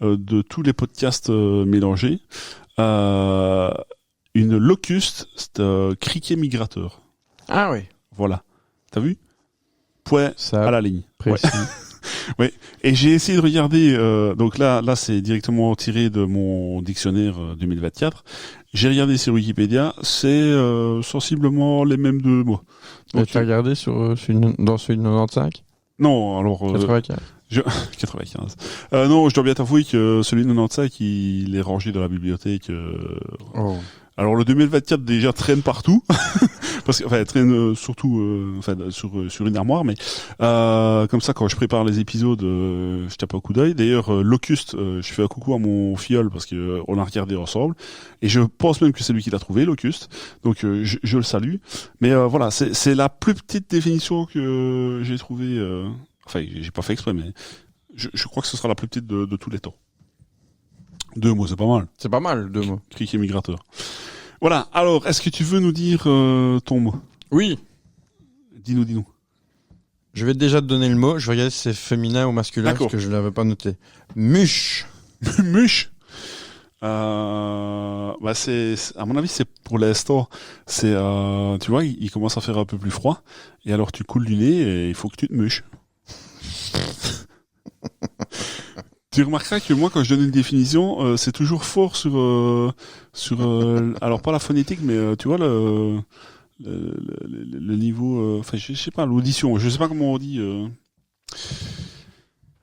de tous les podcasts mélangés. Une locuste, c'est un criquet migrateur. Ah oui. Voilà. T'as vu? Point Ça à la ligne. précis. Ouais. Et j'ai essayé de regarder. Donc là, c'est directement tiré de mon dictionnaire 2024. J'ai regardé sur Wikipédia. C'est sensiblement les mêmes 2 mots. Donc, tu as regardé dans celui de 95 Non, alors 95. 95. Non, je dois bien t'avouer que celui de 95, il est rangé dans la bibliothèque. Oh. Alors le 2024 déjà traîne partout, parce que enfin traîne surtout sur une armoire, mais comme ça quand je prépare les épisodes, je tape un coup d'œil. D'ailleurs Locuste, je fais un coucou à mon filleul parce que on a regardé ensemble, et je pense même que c'est lui qui l'a trouvé, Locuste. Donc je le salue. Mais voilà, c'est la plus petite définition que j'ai trouvée. Enfin, j'ai pas fait exprès, mais je crois que ce sera la plus petite de tous les temps. 2 mots, c'est pas mal. C'est pas mal, 2 mots. Criquet migrateur. Voilà. Alors, est-ce que tu veux nous dire ton mot? Oui. Dis-nous. Je vais déjà te donner le mot. Je vais regarder si c'est féminin ou masculin D'accord. parce que je l'avais pas noté. Muche. Muche. C'est, à mon avis, c'est pour l'instant. C'est, tu vois, il commence à faire un peu plus froid. Et alors, tu coules du nez et il faut que tu te muches. Tu remarqueras que moi, quand je donne une définition, c'est toujours fort sur alors pas la phonétique, mais tu vois le niveau, enfin je sais pas, l'audition, je sais pas comment on dit.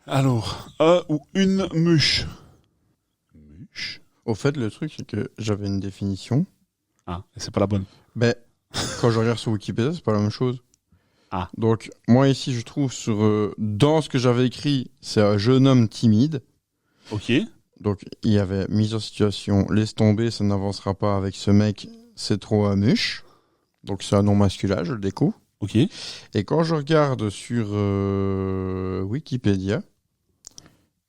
Alors, ou une muche. Muche. Au fait, le truc, c'est que j'avais une définition. Ah, et c'est pas la bonne. Ben, quand je regarde sur Wikipédia, c'est pas la même chose. Ah. Donc, moi ici, je trouve dans ce que j'avais écrit, c'est un jeune homme timide. Ok. Donc, il y avait mise en situation, laisse tomber, ça n'avancera pas avec ce mec, c'est trop un muche. Donc, c'est un nom masculin, je le découvre. Ok. Et quand je regarde sur Wikipédia,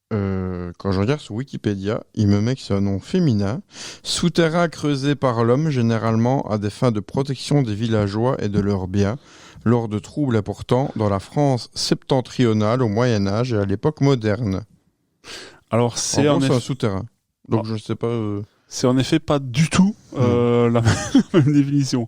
Quand je regarde sur Wikipédia, il me met que c'est un nom féminin, souterrain creusé par l'homme généralement à des fins de protection des villageois et de leurs biens, lors de troubles importants dans la France septentrionale au Moyen-Âge et à l'époque moderne. Alors, c'est En gros, c'est un souterrain. Donc je sais pas... c'est en effet pas du tout la même définition.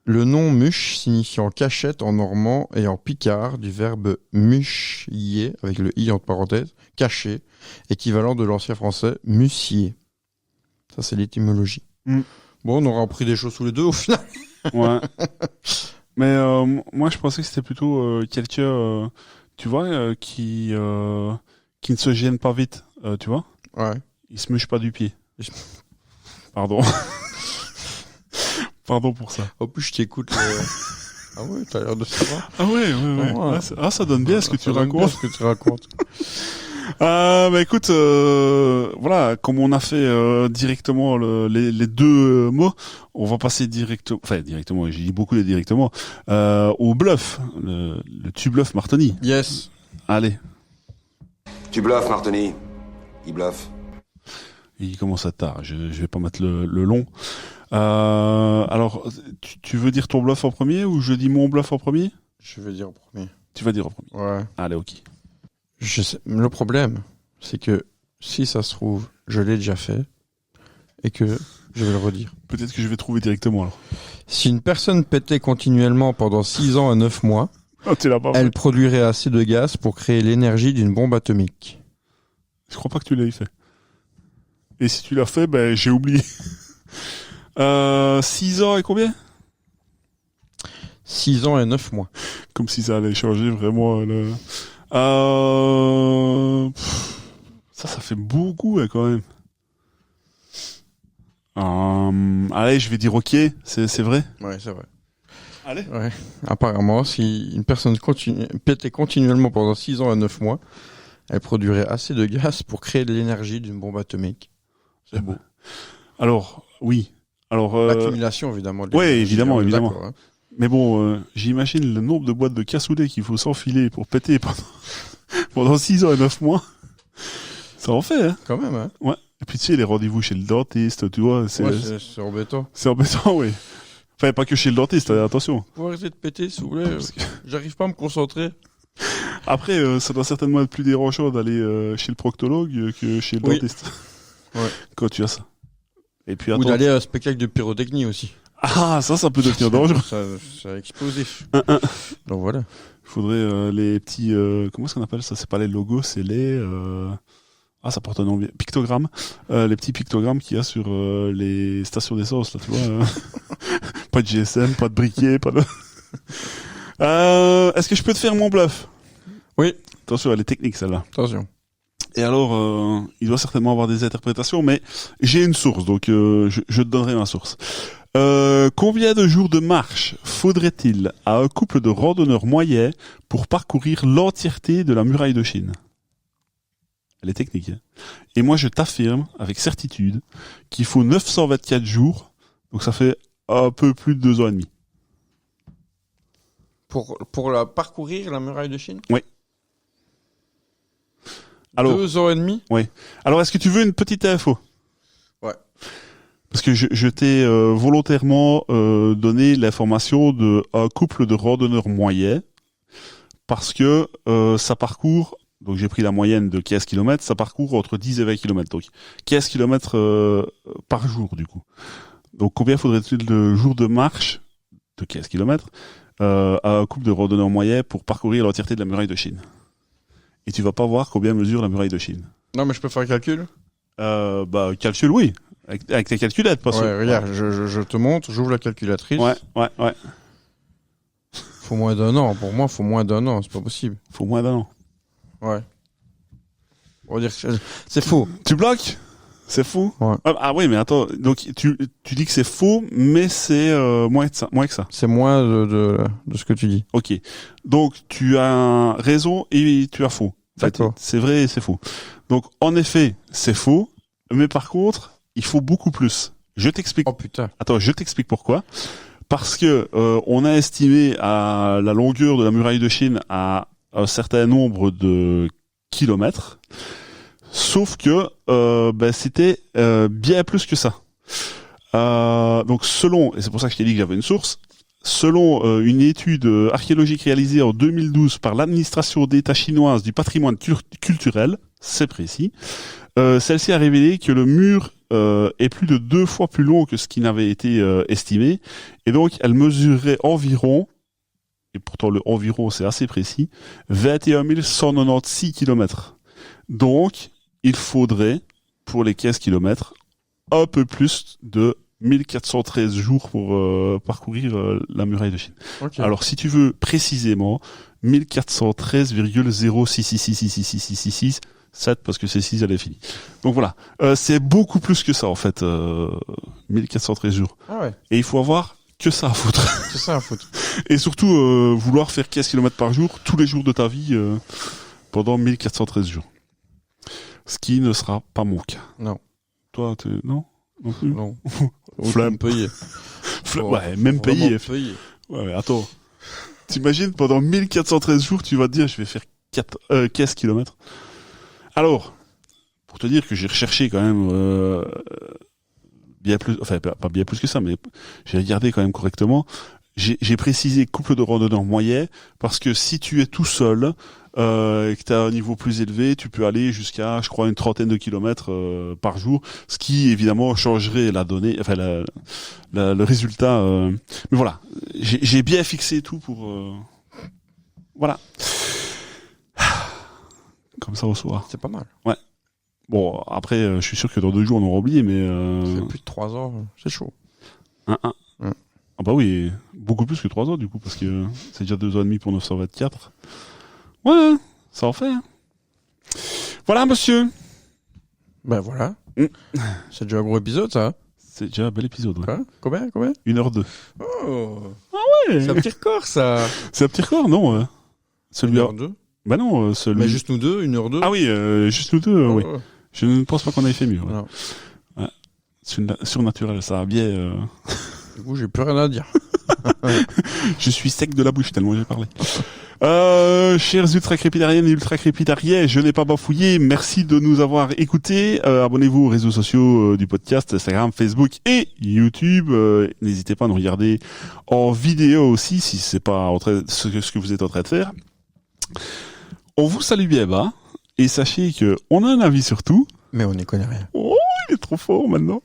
Le nom muche signifiant cachette en normand et en picard du verbe muchier, avec le i entre parenthèses, caché, équivalent de l'ancien français musier. Ça, c'est l'étymologie. Bon, on aura appris des choses tous les deux au final. Ouais. Mais moi, je pensais que c'était plutôt quelqu'un, tu vois, qui ne se gêne pas vite, tu vois. Ouais. Il se mouche pas du pied. Pardon. Pardon pour ça. En plus, je t'écoute. Ah ouais, t'as l'air de savoir. Ah ouais. Ça donne bien ce que tu racontes. Bah écoute, voilà, comme on a fait directement les deux mots, on va passer directement, j'ai dit beaucoup de directement, au bluff, le tu bluff Martoni. Yes. Allez. Tu bluffes, Martoni. Il bluffe. Il commence à tard, je vais pas mettre le long. Alors, tu veux dire ton bluff en premier ou je dis mon bluff en premier? Je vais dire en premier. Tu vas dire en premier. Ouais. Allez, ok. Je sais. Le problème, c'est que si ça se trouve, je l'ai déjà fait et que je vais le redire. Peut-être que je vais trouver directement alors. Si une personne pétait continuellement pendant 6 ans à 9 mois, Tu l'as pas fait. elle produirait assez de gaz pour créer l'énergie d'une bombe atomique. Je crois pas que tu l'aies fait. Et si tu l'as fait, ben j'ai oublié. 6 ans et combien? 6 ans et 9 mois. Comme si ça allait changer vraiment le... Ça fait beaucoup quand même. Allez, je vais dire ok, c'est vrai. Ouais, c'est vrai. Allez. Ouais. Apparemment, si une personne pétait continuellement pendant 6 ans et 9 mois, elle produirait assez de gaz pour créer de l'énergie d'une bombe atomique. C'est beau. Alors, oui. Alors, l'accumulation, évidemment. Oui, évidemment. Hein. Mais bon, j'imagine le nombre de boîtes de cassoulet qu'il faut s'enfiler pour péter pendant 6 ans et 9 mois. Ça en fait, hein. Quand même, hein. Ouais. Et puis tu sais, les rendez-vous chez le dentiste, tu vois, c'est embêtant. C'est embêtant, oui. Enfin, pas que chez le dentiste, attention. Faut arrêter de péter, s'il vous plaît. J'arrive pas à me concentrer. Après, ça doit certainement être plus dérangeant d'aller chez le proctologue que chez le dentiste. Ouais. Quand tu as ça. Et puis, ou d'aller à un spectacle de pyrotechnie aussi. Ah, ça peut devenir dangereux. Ça explosif. Donc voilà. Il faudrait les petits... comment est-ce qu'on appelle ça? C'est pas les logos, c'est les... ça porte un nom bien. Pictogrammes. Les petits pictogrammes qu'il y a sur les stations d'essence, là, tu vois. Pas de GSM, pas de briquet, pas de... Est-ce que je peux te faire mon bluff? Oui. Attention, elle est technique, celle-là. Attention. Et alors, il doit certainement avoir des interprétations, mais j'ai une source, donc je te donnerai ma source. Combien de jours de marche faudrait-il à un couple de randonneurs moyens pour parcourir l'entièreté de la muraille de Chine? Elle est technique. Hein. Et moi, je t'affirme avec certitude qu'il faut 924 jours, donc ça fait un peu plus de 2 ans et demi. Pour parcourir la muraille de Chine? Oui. Alors, 2 ans et demi? Oui. Alors, est-ce que tu veux une petite info? Ouais. Parce que je t'ai volontairement donné l'information d'un couple de randonneurs moyens, parce que ça parcourt, donc j'ai pris la moyenne de 15 km, ça parcourt entre 10 et 20 km, donc 15 km par jour du coup. Donc combien faudrait-il de jours de marche de 15 km à un couple de randonneurs moyens pour parcourir l'entièreté de la muraille de Chine? Et tu vas pas voir combien mesure la muraille de Chine. Non, mais je peux faire un calcul? Calcul, oui. Avec tes calculettes, parce que... Ouais, regarde, je te montre, j'ouvre la calculatrice. Ouais. Faut moins d'1 an. Pour moi, faut moins d'1 an, c'est pas possible. Faut moins d'1 an. Ouais. On va dire que c'est faux. Tu bloques? C'est faux? Ouais. Ah oui, mais attends, donc tu dis que c'est faux, mais c'est moins que ça. C'est moins de ce que tu dis. Ok. Donc tu as raison et tu as faux. D'accord. C'est vrai et c'est faux. Donc en effet, c'est faux, mais par contre, il faut beaucoup plus. Je t'explique. Oh putain. Attends, je t'explique pourquoi. Parce que on a estimé à la longueur de la muraille de Chine à un certain nombre de kilomètres. Sauf que c'était bien plus que ça. Donc selon, et c'est pour ça que je t'ai dit que j'avais une source, selon une étude archéologique réalisée en 2012 par l'administration d'État chinoise du patrimoine culturel, c'est précis, celle-ci a révélé que le mur est plus de 2 fois plus long que ce qui n'avait été estimé, et donc elle mesurerait environ, et pourtant le environ c'est assez précis, 21 196 kilomètres. Donc il faudrait, pour les 15 kilomètres, un peu plus de 1413 jours pour parcourir la muraille de Chine. Okay. Alors, si tu veux précisément, 1413,066666666 7 parce que c'est 6 elle est finie. Donc voilà, c'est beaucoup plus que ça en fait, 1413 jours. Ah ouais. Et il faut avoir que ça à foutre. C'est ça à foutre. Et surtout, vouloir faire 15 km par jour, tous les jours de ta vie, pendant 1413 jours. Ce qui ne sera pas mon cas. Non. Toi, non plus. Non. Flemme. Payé. Ouais, même payé. Ouais, attends. T'imagines, pendant 1413 jours, tu vas te dire, je vais faire 15 km. Alors, pour te dire que j'ai recherché quand même bien plus, enfin pas bien plus que ça, mais j'ai regardé quand même correctement. J'ai précisé couple de randonneurs moyen parce que si tu es tout seul et que tu as un niveau plus élevé, tu peux aller jusqu'à, je crois, une trentaine de kilomètres par jour, ce qui évidemment changerait la donnée, enfin le résultat. Mais voilà, j'ai bien fixé tout pour voilà. Comme ça au soir. C'est pas mal. Ouais. Bon, après, je suis sûr que dans 2 jours on aura oublié, mais C'est plus de 3 ans, c'est chaud. Ah bah oui, beaucoup plus que 3 ans du coup, parce que c'est déjà 2 ans et demi pour 924. Ouais, ça en fait. Hein. Voilà, monsieur. Ben voilà. C'est déjà un gros épisode, ça. C'est déjà un bel épisode, ouais. Quoi Combien 1h02. Oh. Ah ouais. C'est un petit record, ça. C'est un petit record, non celui 1h02. Bah non, celui... Mais juste nous deux, 1h02. Ah oui, juste nous deux, oui. Je ne pense pas qu'on ait fait mieux. Ouais. Non. Ouais. Surnaturel, ça a bien... Du coup, j'ai plus rien à dire. Je suis sec de la bouche tellement j'ai parlé. Chers ultra-crépidariennes et ultra-crépidariens, je n'ai pas bafouillé. Merci de nous avoir écoutés. Abonnez-vous aux réseaux sociaux du podcast, Instagram, Facebook et YouTube. N'hésitez pas à nous regarder en vidéo aussi, si c'est pas ce que vous êtes en train de faire. On vous salue bien bas. Et sachez que on a un avis sur tout. Mais on n'y connaît rien. Oh, il est trop fort maintenant.